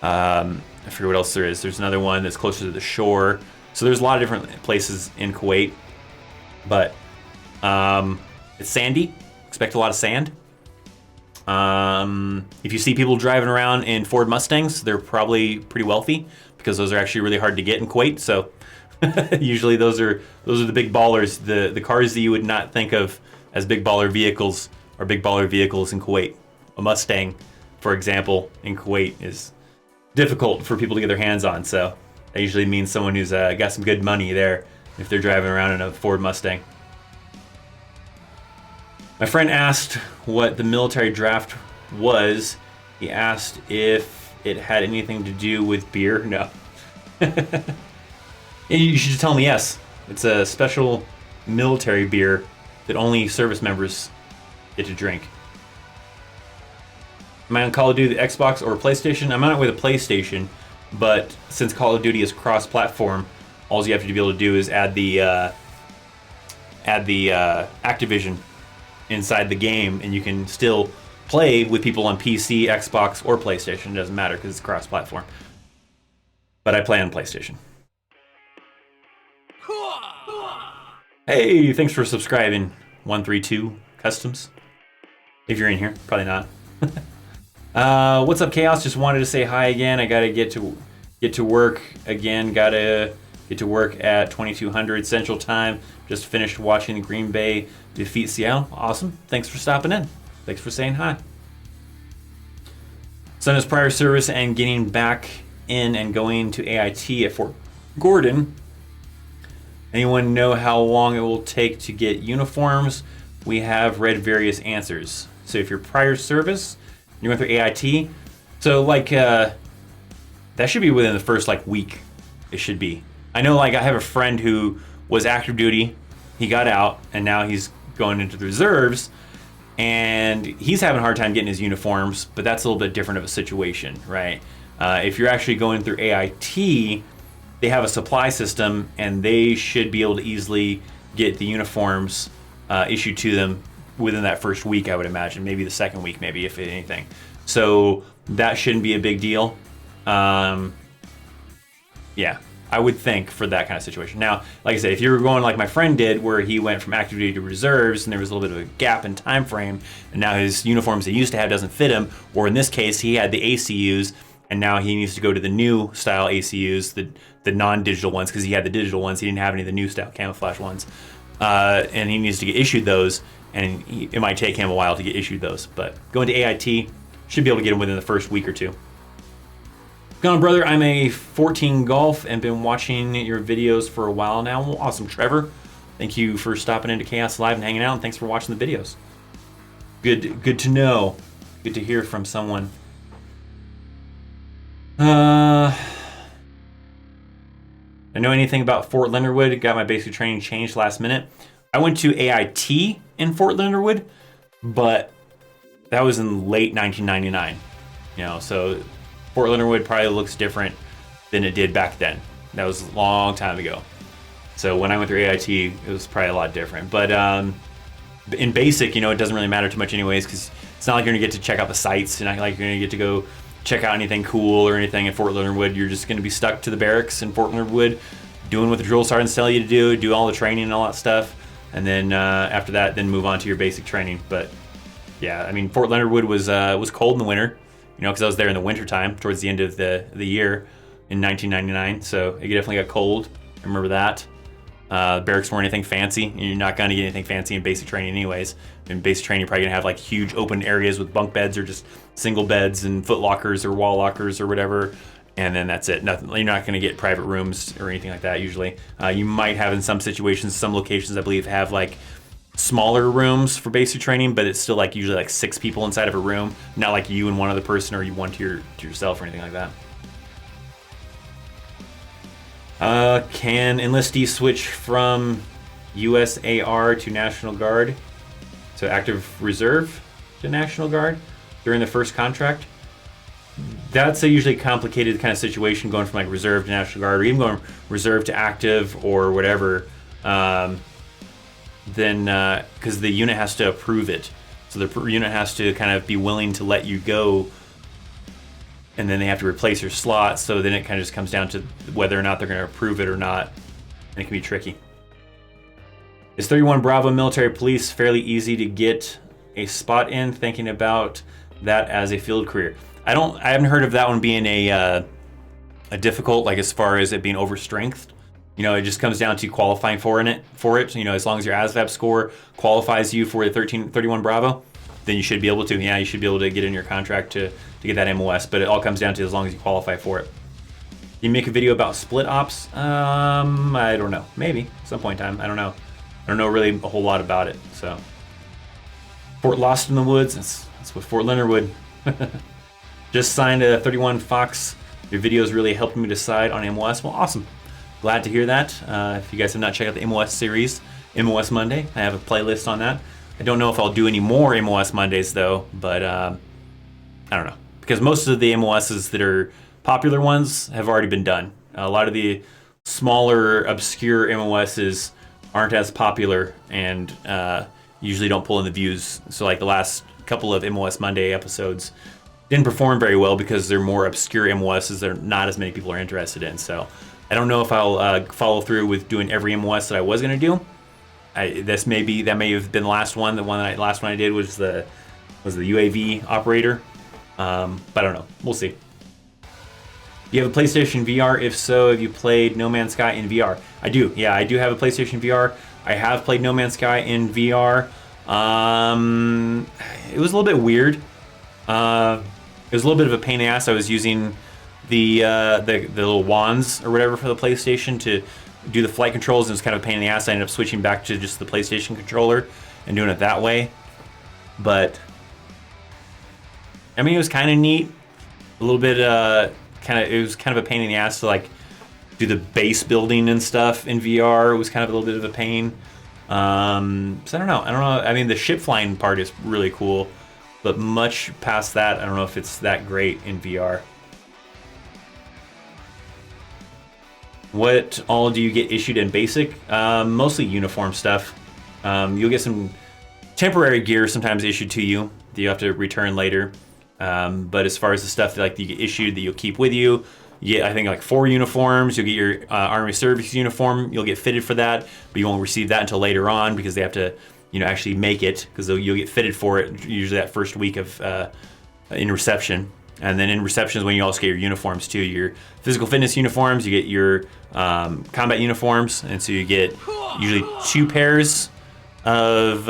I forget what else there is. There's another one that's closer to the shore. So there's a lot of different places in Kuwait, but it's sandy. Expect a lot of sand. If you see people driving around in Ford Mustangs, they're probably pretty wealthy because those are actually really hard to get in Kuwait. So usually those are the big ballers. The cars that you would not think of as big baller vehicles are big baller vehicles in Kuwait. A Mustang, for example, in Kuwait is difficult for people to get their hands on. So that usually means someone who's got some good money there if they're driving around in a Ford Mustang. My friend asked what the military draft was. He asked if it had anything to do with beer. No. You should just tell him yes. It's a special military beer that only service members get to drink. Am I on Call of Duty, the Xbox or PlayStation? I'm on it with a PlayStation, but since Call of Duty is cross-platform, all you have to be able to do is add the Activision inside the game, and you can still play with people on PC, Xbox, or PlayStation. It doesn't matter because it's cross-platform. But I play on PlayStation. Hey, thanks for subscribing, 132 Customs. If you're in here, probably not. What's up, Chaos? Just wanted to say hi again. I gotta get to work again. Gotta get to work at 2200 Central Time. Just finished watching Green Bay defeat Seattle. Awesome. Thanks for stopping in. Thanks for saying hi. Son is prior service and getting back in and going to AIT at Fort Gordon. Anyone know how long it will take to get uniforms? We have read various answers. So if you're prior service, you went through AIT. So like that should be within the first week. It should be. I know I have a friend who was active duty. He got out and now he's going into the reserves, and he's having a hard time getting his uniforms, but that's a little bit different of a situation, right? If you're actually going through AIT, they have a supply system and they should be able to easily get the uniforms issued to them within that first week, I would imagine. Maybe the second week, maybe, if anything. So that shouldn't be a big deal. Yeah, I would think for that kind of situation. Now, like I said, if you were going like my friend did, where he went from active duty to reserves and there was a little bit of a gap in time frame, and now his uniforms he used to have doesn't fit him, or in this case, he had the ACUs, and now he needs to go to the new style ACUs, the non-digital ones, because he had the digital ones. He didn't have any of the new style camouflage ones. And he needs to get issued those, and it might take him a while to get issued those. But going to AIT, should be able to get them within the first week or two. Going on, brother, I'm a 14 golf and been watching your videos for a while now. Well, awesome, Trevor. Thank you for stopping into Chaos Live and hanging out, and thanks for watching the videos. Good to know. Good to hear from someone. I know anything about Fort Leonard Wood. Got my basic training changed last minute. I went to AIT in Fort Leonard Wood, but that was in late 1999. So Fort Leonard Wood probably looks different than it did back then. That was a long time ago. So when I went through AIT, it was probably a lot different. But in basic, it doesn't really matter too much anyways, because it's not like you're going to get to check out the sites. It's not like you're going to get to go check out anything cool or anything in Fort Leonard Wood. You're just going to be stuck to the barracks in Fort Leonard Wood, doing what the drill sergeants tell you to do all the training and all that stuff. And then after that, then move on to your basic training. But yeah, I mean, Fort Leonard Wood was cold in the winter, because I was there in the winter time towards the end of the year in 1999. So it definitely got cold. I remember that. Barracks weren't anything fancy, and you're not going to get anything fancy in basic training anyways. In basic training, you're probably going to have huge open areas with bunk beds or just single beds and foot lockers or wall lockers or whatever. And then that's it. Nothing. You're not going to get private rooms or anything like that usually. You might have in some situations, some locations I believe have smaller rooms for basic training, but it's still usually 6 people inside of a room, not like you and one other person or you one to yourself or anything like that. Can enlistee switch from USAR to National Guard, so active reserve to National Guard during the first contract? that's a usually complicated kind of situation going from like reserve to National Guard, or even going reserve to active or whatever. Then because the unit has to approve it, so the unit has to kind of be willing to let you go, and then they have to replace your slot. So then it kind of just comes down to whether or not they're going to approve it or not, and it can be tricky. Is 31 Bravo military police fairly easy to get a spot in? Thinking about that as a field career. I haven't heard of that one being a difficult, like as far as it being overstrength. It just comes down to qualifying for it. As long as your ASVAB score qualifies you for the 31 Bravo, then you should be able to. Yeah, you should be able to get in your contract to get that MOS. But it all comes down to as long as you qualify for it. You make a video about split ops? I don't know. Maybe some point in time. I don't know. I don't know really a whole lot about it. So Fort Lost in the Woods. That's what Fort Leonard would. Just signed a 31 Fox. Your videos really helped me decide on MOS. Well, awesome. Glad to hear that. If you guys have not checked out the MOS series, MOS Monday, I have a playlist on that. I don't know if I'll do any more MOS Mondays though, but I don't know. Because most of the MOSs that are popular ones have already been done. A lot of the smaller, obscure MOSs aren't as popular and usually don't pull in the views. So like the last couple of MOS Monday episodes didn't perform very well because they're more obscure MOSs that not as many people are interested in. So I don't know if I'll follow through with doing every MOS that I was going to do. That may have been the last one. The last one I did was the UAV operator. But I don't know. We'll see. Do you have a PlayStation VR? If so, have you played No Man's Sky in VR? I do. Yeah, I do have a PlayStation VR. I have played No Man's Sky in VR. It was a little bit weird. It was a little bit of a pain in the ass. I was using the little wands or whatever for the PlayStation to do the flight controls, and it was kind of a pain in the ass. I ended up switching back to just the PlayStation controller and doing it that way. But I mean, it was kind of neat. A little bit it was kind of a pain in the ass to like do the base building and stuff in VR. It was kind of a little bit of a pain. So I don't know. I mean, the ship flying part is really cool, but much past that, I don't know if it's that great in VR. What all do you get issued in basic? Mostly uniform stuff. You'll get some temporary gear sometimes issued to you that you have to return later. But as far as the stuff that you get issued that you'll keep with you, you get, I think, like 4 uniforms. You'll get your Army Service uniform. You'll get fitted for that, but you won't receive that until later on because they have to, actually make it, because you'll get fitted for it usually that first week of in reception. And then in reception is when you also get your uniforms too. Your physical fitness uniforms, you get your combat uniforms, and so you get usually 2 pairs of.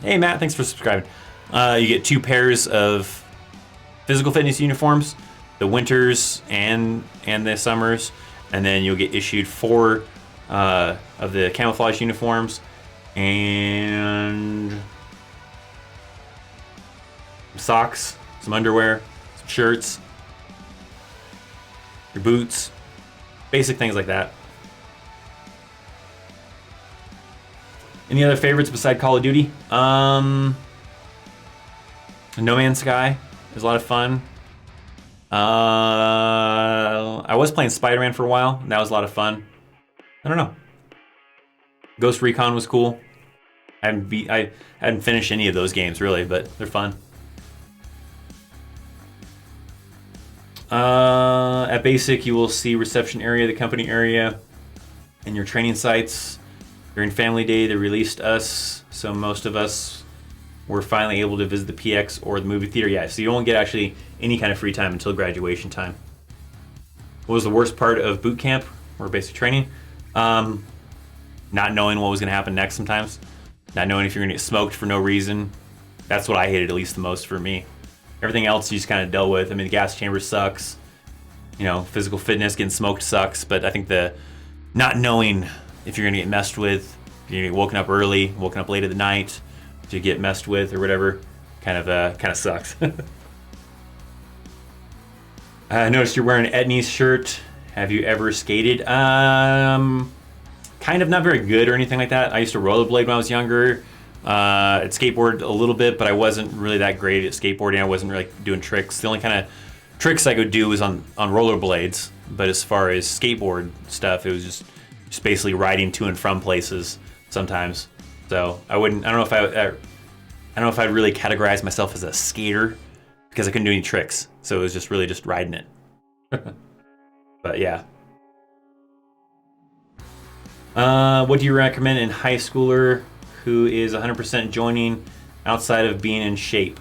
Hey Matt, thanks for subscribing. You get 2 pairs of physical fitness uniforms, the winters and the summers, and then you'll get issued 4 of the camouflage uniforms and socks, some underwear, some shirts, your boots, basic things like that. Any other favorites beside Call of Duty? No Man's Sky is a lot of fun. I was playing Spider-Man for a while, and that was a lot of fun. I don't know. Ghost Recon was cool. I hadn't finished any of those games really, but they're fun. At basic, you will see reception area, the company area, and your training sites. During Family Day, they released us, so most of us were finally able to visit the PX or the movie theater. Yeah, so you won't get actually any kind of free time until graduation time. What was the worst part of boot camp or basic training? Not knowing what was going to happen next sometimes. Not knowing if you're going to get smoked for no reason. That's what I hated at least the most for me. Everything else you just kind of dealt with. I mean, the gas chamber sucks. Physical fitness, getting smoked sucks. But I think the not knowing if you're going to get messed with, if you're going to get woken up early, woken up late at the night to get messed with or whatever, kind of sucks. I noticed you're wearing an Etnies shirt. Have you ever skated? Kind of, not very good or anything like that. I used to rollerblade when I was younger. At skateboard a little bit, but I wasn't really that great at skateboarding. I wasn't really doing tricks. The only kind of tricks I could do was on rollerblades. But as far as skateboard stuff, it was just basically riding to and from places sometimes. So I don't know if I'd really categorize myself as a skater because I couldn't do any tricks. So it was just really just riding it. But yeah. What do you recommend in high schooler who is 100% joining outside of being in shape?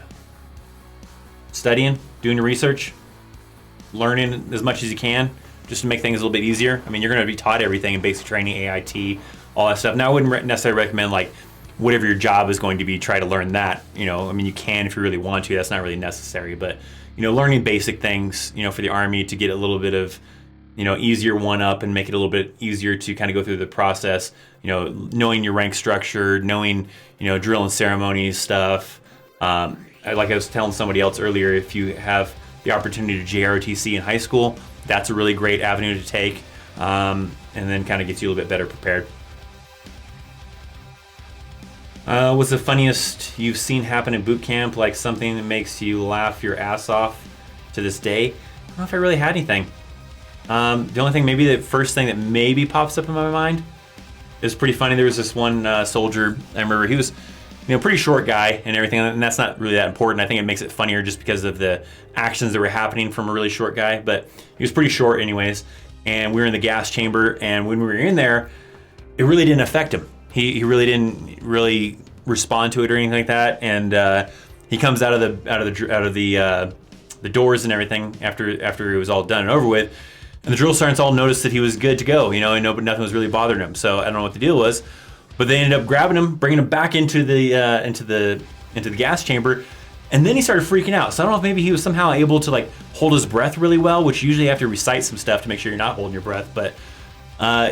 Studying, doing your research, learning as much as you can, just to make things a little bit easier. I mean, you're going to be taught everything in basic training, AIT, all that stuff. Now, I wouldn't necessarily recommend like whatever your job is going to be, try to learn that. You know, I mean, you can if you really want to. That's not really necessary, but you know, learning basic things, you know, for the Army to get a little bit of, you know, easier one up and make it a little bit easier to kind of go through the process. You know, knowing your rank structure, knowing, you know, drill and ceremonies stuff. Like I was telling somebody else earlier, if you have the opportunity to JROTC in high school, that's a really great avenue to take, and then kind of gets you a little bit better prepared. What's the funniest you've seen happen in boot camp? Like something that makes you laugh your ass off to this day? I don't know if I really had anything. The only thing, maybe the first thing that maybe pops up in my mind is pretty funny. There was this one soldier, I remember he was, you know, pretty short guy and everything, and that's not really that important. I think it makes it funnier just because of the actions that were happening from a really short guy, but he was pretty short anyways, and we were in the gas chamber, and when we were in there, it really didn't affect him. He really didn't really respond to it or anything like that, and he comes out of the doors and everything after it was all done and over with. And the drill sergeants all noticed that he was good to go, you know, and nothing was really bothering him. So I don't know what the deal was, but they ended up grabbing him, bringing him back into the gas chamber, and then he started freaking out. So I don't know if maybe he was somehow able to like hold his breath really well, which usually you have to recite some stuff to make sure you're not holding your breath. But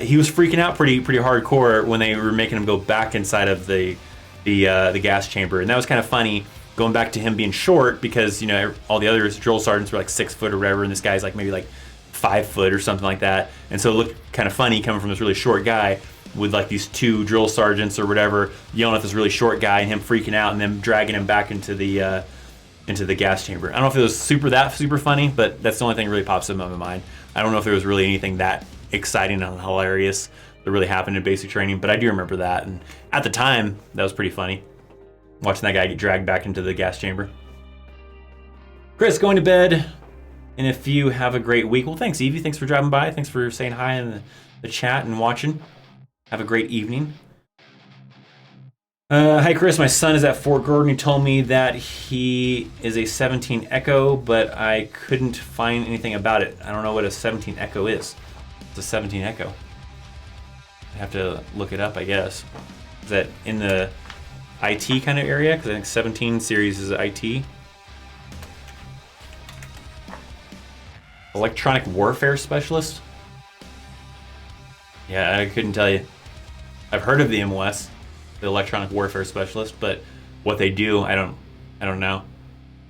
he was freaking out pretty hardcore when they were making him go back inside of the gas chamber, and that was kind of funny. Going back to him being short because, you know, all the other drill sergeants were like 6 foot or whatever, and this guy's like maybe like 5 foot or something like that, and so it looked kind of funny coming from this really short guy with like these 2 drill sergeants or whatever yelling at this really short guy and him freaking out and then dragging him back into the gas chamber. I don't know if it was super funny, but that's the only thing that really pops in my mind. I don't know if there was really anything that exciting and hilarious that really happened in basic training, but I do remember that, and at the time that was pretty funny watching that guy get dragged back into the gas chamber. Chris, going to bed. And if you have a great week, well, thanks, Evie. Thanks for driving by. Thanks for saying hi in the chat and watching. Have a great evening. Hi, Chris. My son is at Fort Gordon. He told me that he is a 17 Echo, but I couldn't find anything about it. I don't know what a 17 Echo is. It's a 17 Echo. I have to look it up, I guess. Is that in the IT kind of area? Because I think 17 series is IT. Electronic Warfare Specialist? Yeah, I couldn't tell you. I've heard of the MOS, the Electronic Warfare Specialist, but what they do, I don't know.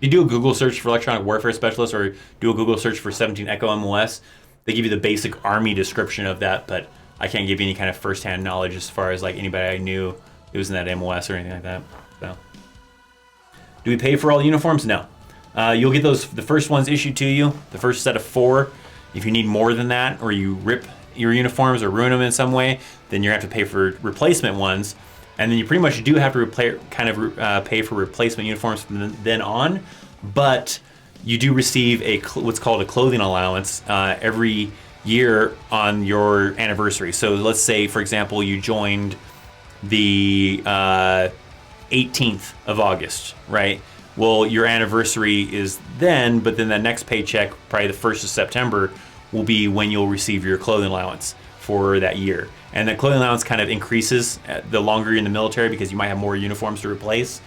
If you do a Google search for Electronic Warfare Specialist or do a Google search for 17 Echo MOS, they give you the basic Army description of that, but I can't give you any kind of first-hand knowledge as far as like anybody I knew who was in that MOS or anything like that. So, do we pay for all the uniforms? No. You'll get the first ones issued to you, the first set of 4. If you need more than that, or you rip your uniforms or ruin them in some way, then you're going to have to pay for replacement ones. And then you pretty much do have to pay for replacement uniforms from then on. But you do receive what's called a clothing allowance every year on your anniversary. So let's say, for example, you joined the 18th of August, right? Well, your anniversary is then, but then the next paycheck, probably the 1st of September, will be when you'll receive your clothing allowance for that year. And that clothing allowance kind of increases the longer you're in the military because you might have more uniforms to replace.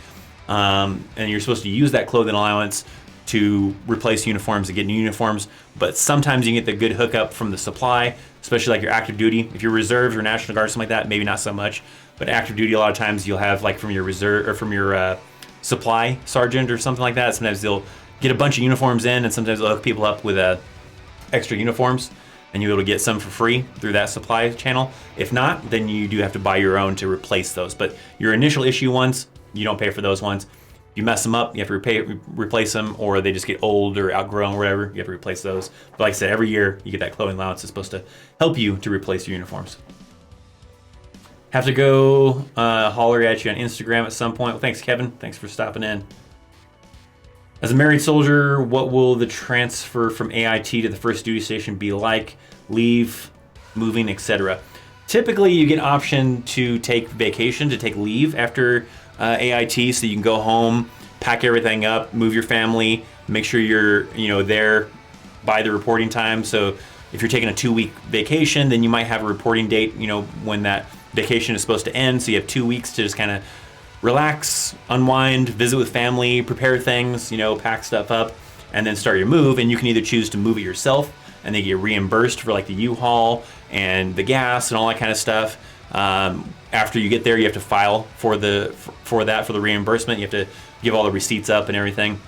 And you're supposed to use that clothing allowance to replace uniforms and get new uniforms. But sometimes you get the good hookup from the supply, especially like your active duty. If you're reserves or National Guard, something like that, maybe not so much. But active duty, a lot of times you'll have like from your reserve or from your supply sergeant or something like that. Sometimes they'll get a bunch of uniforms in, and sometimes they'll hook people up with extra uniforms. and you'll be able to get some for free through that supply channel. If not, then you do have to buy your own to replace those. But your initial issue ones, you don't pay for those ones. If you mess them up, you have to replace them, or they just get old or outgrown or whatever, you have to replace those. But like I said, every year you get that clothing allowance. It's supposed to help you to replace your uniforms. Have to go holler at you on Instagram at some point. Well, thanks, Kevin. Thanks for stopping in. As a married soldier, what will the transfer from AIT to the first duty station be like? Leave, moving, etc. Typically, you get an option to take vacation, to take leave after AIT, so you can go home, pack everything up, move your family, make sure you're there by the reporting time. So if you're taking a 2-week vacation, then you might have a reporting date, when that vacation is supposed to end. So you have 2 weeks to just kind of relax, unwind, visit with family, prepare things, pack stuff up, and then start your move. And you can either choose to move it yourself and then get reimbursed for like the U-Haul and the gas and all that kind of stuff. After you get there, you have to file for the reimbursement. You have to give all the receipts up and everything.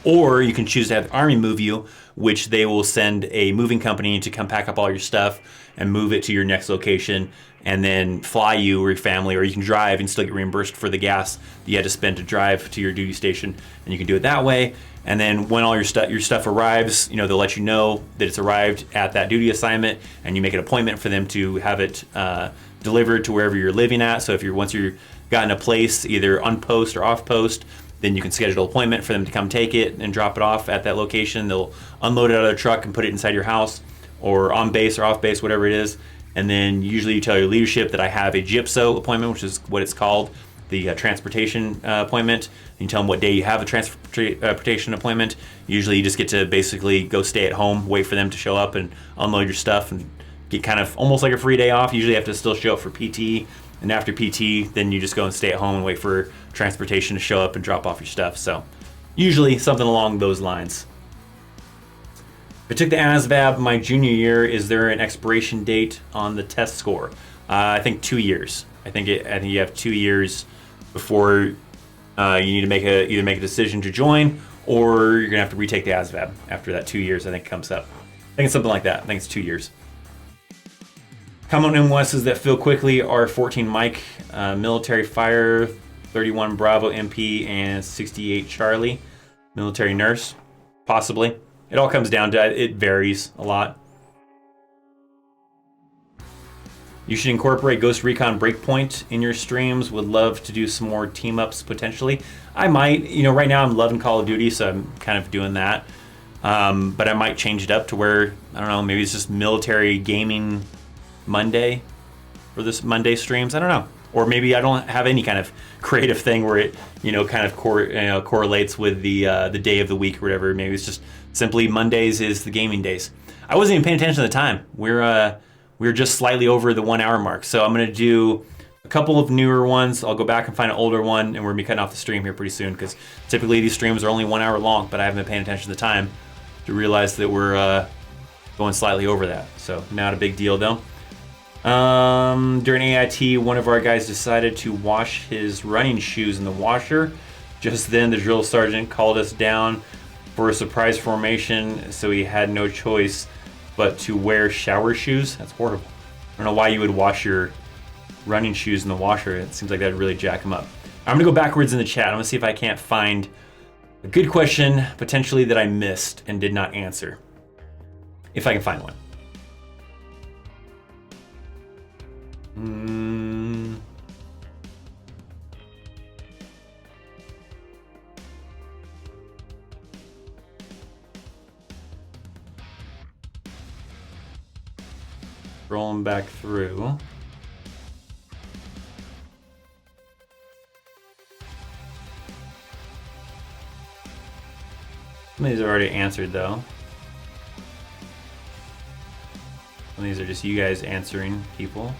Or you can choose to have the Army move you, which they will send a moving company to come pack up all your stuff and move it to your next location, and then fly you or your family, or you can drive and still get reimbursed for the gas that you had to spend to drive to your duty station, and you can do it that way. And then when all your stuff arrives, they'll let you know that it's arrived at that duty assignment, and you make an appointment for them to have it delivered to wherever you're living at. So once you're gotten a place, either on post or off post, then you can schedule an appointment for them to come take it and drop it off at that location. They'll unload it out of their truck and put it inside your house, or on base or off base, whatever it is. And then usually you tell your leadership that I have a GIPSO appointment, which is what it's called, the transportation appointment. And you tell them what day you have a transportation appointment. Usually you just get to basically go stay at home, wait for them to show up and unload your stuff, and get kind of almost like a free day off. Usually you have to still show up for PT. And after PT, then you just go and stay at home and wait for transportation to show up and drop off your stuff. So usually something along those lines. If I took the ASVAB my junior year, is there an expiration date on the test score? I think 2 years. I think you have 2 years before you need to either make a decision to join, or you're gonna have to retake the ASVAB after that 2 years. I think comes up. I think it's something like that. I think it's 2 years. Common MOSs that fill quickly are 14 Mike, Military Fire, 31 Bravo MP, and 68 Charlie. Military Nurse, possibly. It all comes down to, it varies a lot. You should incorporate Ghost Recon Breakpoint in your streams. Would love to do some more team ups potentially. I might, right now I'm loving Call of Duty, so I'm kind of doing that. But I might change it up to where, I don't know, maybe it's just military gaming Monday for this Monday streams. I don't know. Or maybe I don't have any kind of creative thing where it, kind of correlates with the day of the week or whatever. Maybe it's just simply Mondays is the gaming days. I wasn't even paying attention at the time. We're just slightly over the 1 hour mark. So I'm going to do a couple of newer ones. I'll go back and find an older one, and we're going to be cutting off the stream here pretty soon, because typically these streams are only 1 hour long, but I haven't been paying attention to the time to realize that we're going slightly over that. So not a big deal though. During AIT, one of our guys decided to wash his running shoes in the washer. Just then, the drill sergeant called us down for a surprise formation, so he had no choice but to wear shower shoes. That's horrible. I don't know why you would wash your running shoes in the washer. It seems like that'd really jack them up. I'm gonna go backwards in the chat. I'm gonna see if I can't find a good question, potentially, that I missed and did not answer. If I can find one. Rolling back through. Some of these are already answered though. Some of these are just you guys answering people.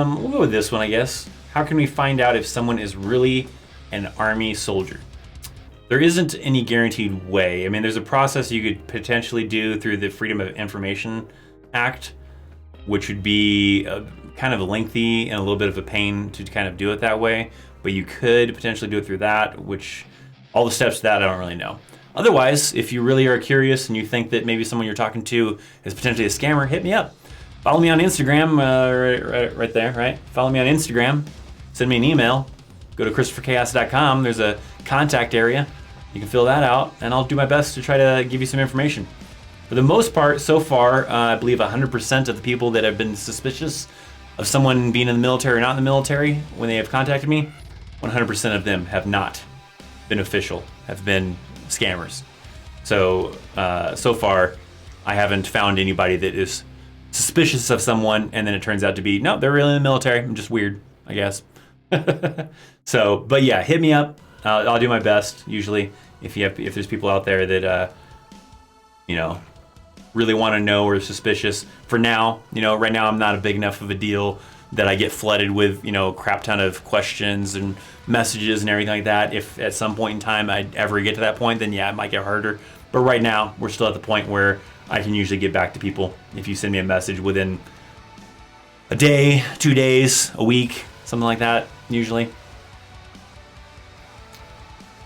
We'll go with this one, I guess. How can we find out if someone is really an Army soldier? There isn't any guaranteed way. I mean, there's a process you could potentially do through the Freedom of Information Act, which would be kind of lengthy and a little bit of a pain to kind of do it that way. But you could potentially do it through that, which all the steps to that I don't really know. Otherwise, if you really are curious and you think that maybe someone you're talking to is potentially a scammer, hit me up. Follow me on Instagram, right there, right? Follow me on Instagram. Send me an email. Go to ChristopherChaos.com. There's a contact area. You can fill that out, and I'll do my best to try to give you some information. For the most part, so far, I believe 100% of the people that have been suspicious of someone being in the military or not in the military when they have contacted me, 100% of them have not been official, have been scammers. So, so far, I haven't found anybody that is suspicious of someone and then it turns out to be, no, they're really in the military. I'm just weird, I guess. So, but yeah, hit me up. I'll do my best usually if there's people out there that, really want to know or suspicious. For now, right now I'm not a big enough of a deal that I get flooded with, crap ton of questions and messages and everything like that. If at some point in time I ever get to that point, then yeah, it might get harder. But right now, we're still at the point where I can usually get back to people if you send me a message within a day, 2 days, a week, something like that, usually.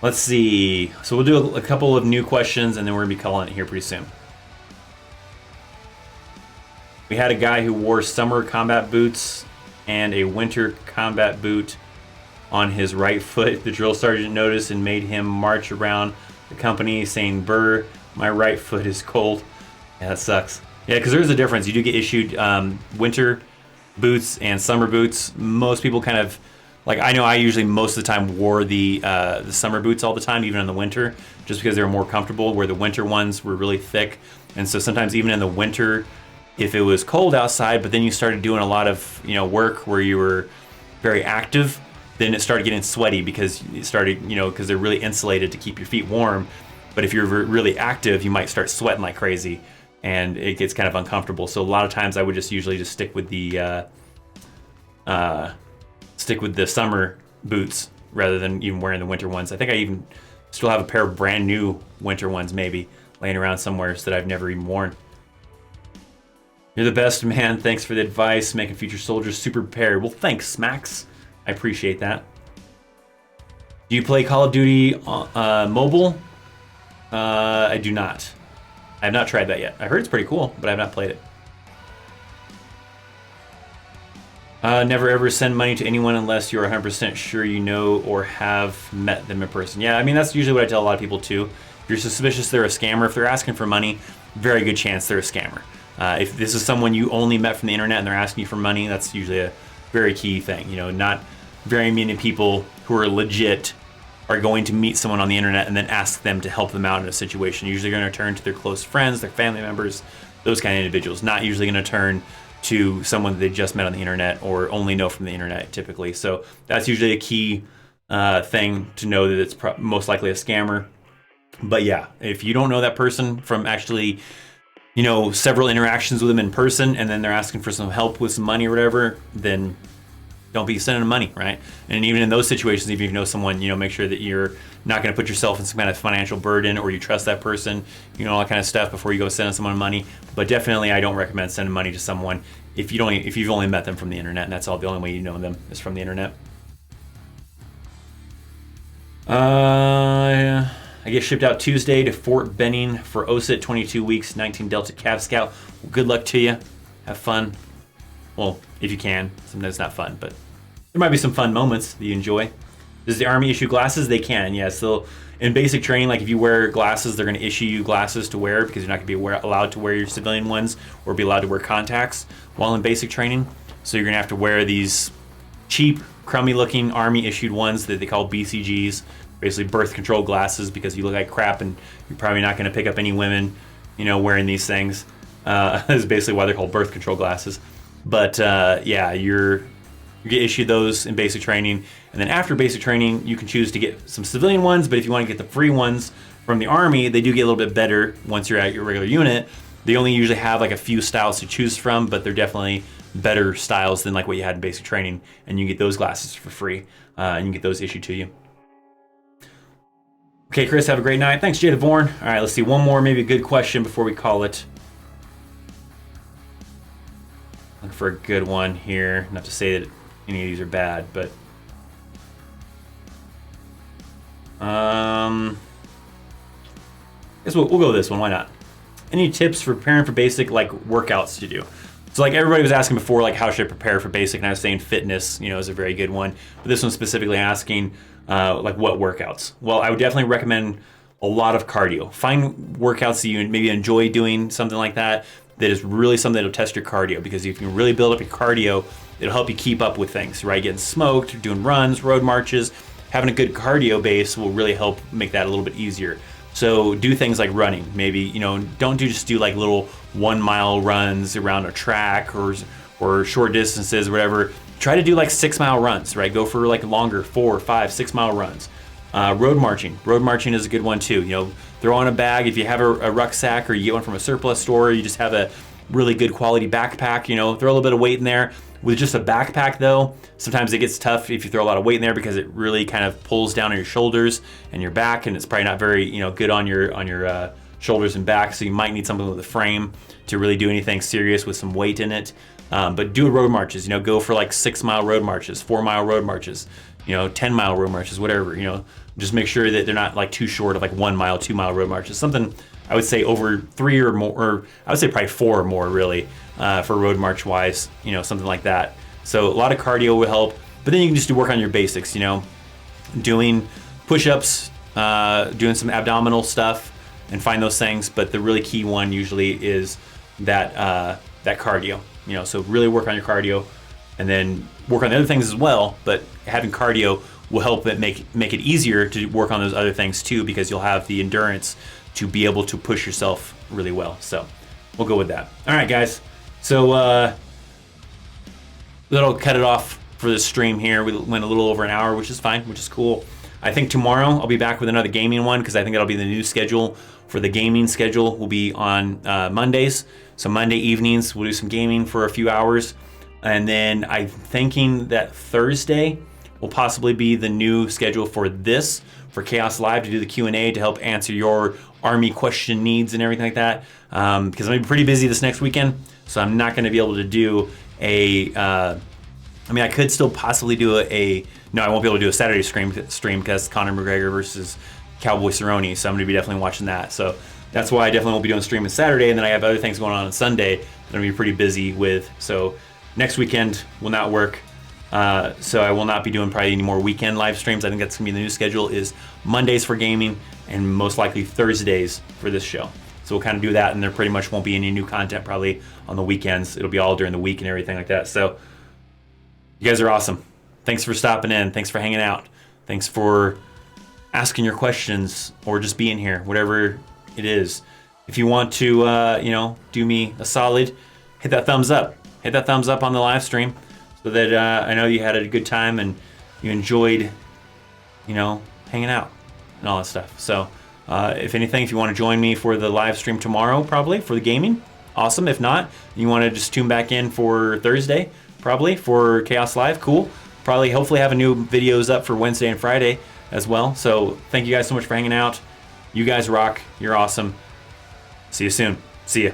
Let's see. So we'll do a couple of new questions and then we're going to be calling it here pretty soon. We had a guy who wore summer combat boots and a winter combat boot on his right foot. The drill sergeant noticed and made him march around the company saying, "Brr, my right foot is cold." Yeah, that sucks. Yeah, because there's a difference. You do get issued winter boots and summer boots. Most people kind of, like, I know I usually most of the time wore the summer boots all the time, even in the winter, just because they were more comfortable, where the winter ones were really thick. And so sometimes even in the winter, if it was cold outside, but then you started doing a lot of work where you were very active, then it started getting sweaty because it started, because they're really insulated to keep your feet warm. But if you're really active, you might start sweating like crazy, and it gets kind of uncomfortable. So a lot of times I would usually stick with the summer boots rather than even wearing the winter ones. I think I even still have a pair of brand new winter ones maybe laying around somewhere that I've never even worn. You're the best, man. Thanks for the advice, making future soldiers super prepared. Well, thanks, Max. I appreciate that. Do you play Call of Duty mobile? I do not. I have not tried that yet. I heard it's pretty cool, but I have not played it. Never ever send money to anyone unless you're 100% sure you know or have met them in person. Yeah, I mean, that's usually what I tell a lot of people too. If you're suspicious they're a scammer, if they're asking for money, very good chance they're a scammer. If this is someone you only met from the internet and they're asking you for money, that's usually a very key thing. Not very many people who are legit are going to meet someone on the internet and then ask them to help them out in a situation. Usually going to turn to their close friends, their family members, those kind of individuals. Not usually going to turn to someone that they just met on the internet or only know from the internet typically. So that's usually a key thing to know that it's most likely a scammer. But yeah, if you don't know that person from actually several interactions with them in person, and then they're asking for some help with some money or whatever, then don't be sending them money, right? And even in those situations, if you know someone, make sure that you're not going to put yourself in some kind of financial burden, or you trust that person, all that kind of stuff before you go sending someone money. But definitely, I don't recommend sending money to someone if you've only met them from the internet, and that's all the only way you know them is from the internet. I get shipped out Tuesday to Fort Benning for OSIT, 22 weeks, 19 Delta Cav Scout. Well, good luck to you. Have fun. Well, if you can. Sometimes it's not fun, but there might be some fun moments that you enjoy. Does the Army issue glasses? They can, yes. So in basic training, like if you wear glasses, they're going to issue you glasses to wear because you're not going to be allowed to wear your civilian ones or be allowed to wear contacts while in basic training. So you're going to have to wear these cheap, crummy-looking Army-issued ones that they call BCGs, basically birth control glasses, because you look like crap and you're probably not going to pick up any women, wearing these things. Is basically why they're called birth control glasses. But yeah, you get issued those in basic training, and then after basic training, you can choose to get some civilian ones. But if you want to get the free ones from the Army, they do get a little bit better once you're at your regular unit. They only usually have like a few styles to choose from, but they're definitely better styles than like what you had in basic training, and you can get those glasses for free, and you can get those issued to you. Okay, Chris, have a great night. Thanks, Jada Bourne. All right, let's see. One more, maybe a good question before we call it. Looking for a good one here. Not to say that any of these are bad, but I guess we'll go with this one. Why not? Any tips for preparing for basic like workouts to do? So like everybody was asking before, like how should I prepare for basic? And I was saying fitness, is a very good one. But this one's specifically asking like what workouts? Well, I would definitely recommend a lot of cardio. Find workouts that you maybe enjoy doing, something like that is really something that'll test your cardio, because if you can really build up your cardio, it'll help you keep up with things, right? Getting smoked, doing runs, road marches, having a good cardio base will really help make that a little bit easier. So do things like running. Maybe, don't just do like little 1 mile runs around a track or short distances, whatever. Try to do like 6 mile runs, right? Go for like longer 4, 5, 6 mile runs. Road marching. Road marching is a good one too. Throw on a bag. If you have a rucksack or you get one from a surplus store, or you just have a really good quality backpack, throw a little bit of weight in there. With just a backpack though, sometimes it gets tough if you throw a lot of weight in there, because it really kind of pulls down on your shoulders and your back, and it's probably not very, good on your shoulders and back. So you might need something with a frame to really do anything serious with some weight in it. But do road marches, go for like 6 mile road marches, 4 mile road marches, 10 mile road marches, whatever, just make sure that they're not like too short of like 1 mile, 2 mile road marches. Something I would say over 3 or more, or I would say probably 4 or more really, for road march wise, something like that. So a lot of cardio will help, but then you can just work on your basics, doing push-ups, doing some abdominal stuff, and find those things. But the really key one usually is that cardio, so really work on your cardio, and then work on the other things as well. But having cardio will help it make it easier to work on those other things too, because you'll have the endurance to be able to push yourself really well. So we'll go with that. All right, guys. So that'll cut it off for this stream here. We went a little over an hour, which is fine, which is cool. I think tomorrow I'll be back with another gaming one, because I think that'll be the new schedule. For the gaming schedule will be on Mondays. So Monday evenings, we'll do some gaming for a few hours. And then I'm thinking that Thursday will possibly be the new schedule for Chaos Live, to do the Q&A to help answer your Army question needs and everything like that. Because I'm going to be pretty busy this next weekend, so I'm not going to be able to do I could still possibly do no, I won't be able to do a Saturday stream because Conor McGregor versus Cowboy Cerrone, so I'm going to be definitely watching that. So that's why I definitely won't be doing streaming Saturday, and then I have other things going on Sunday that I'm going to be pretty busy with. So next weekend will not work. So I will not be doing probably any more weekend live streams. I think that's going to be the new schedule, is Mondays for gaming and most likely Thursdays for this show. So we'll kind of do that, and there pretty much won't be any new content probably on the weekends. It'll be all during the week and everything like that. So you guys are awesome. Thanks for stopping in. Thanks for hanging out. Thanks for asking your questions or just being here, whatever it is. If you want to, do me a solid, hit that thumbs up. Hit that thumbs up on the live stream, so that I know you had a good time and you enjoyed, hanging out and all that stuff. So if anything, if you want to join me for the live stream tomorrow, probably for the gaming, awesome. If not, you want to just tune back in for Thursday, probably for Chaos Live, cool. Probably, hopefully have a new videos up for Wednesday and Friday as well. So thank you guys so much for hanging out. You guys rock. You're awesome. See you soon. See ya.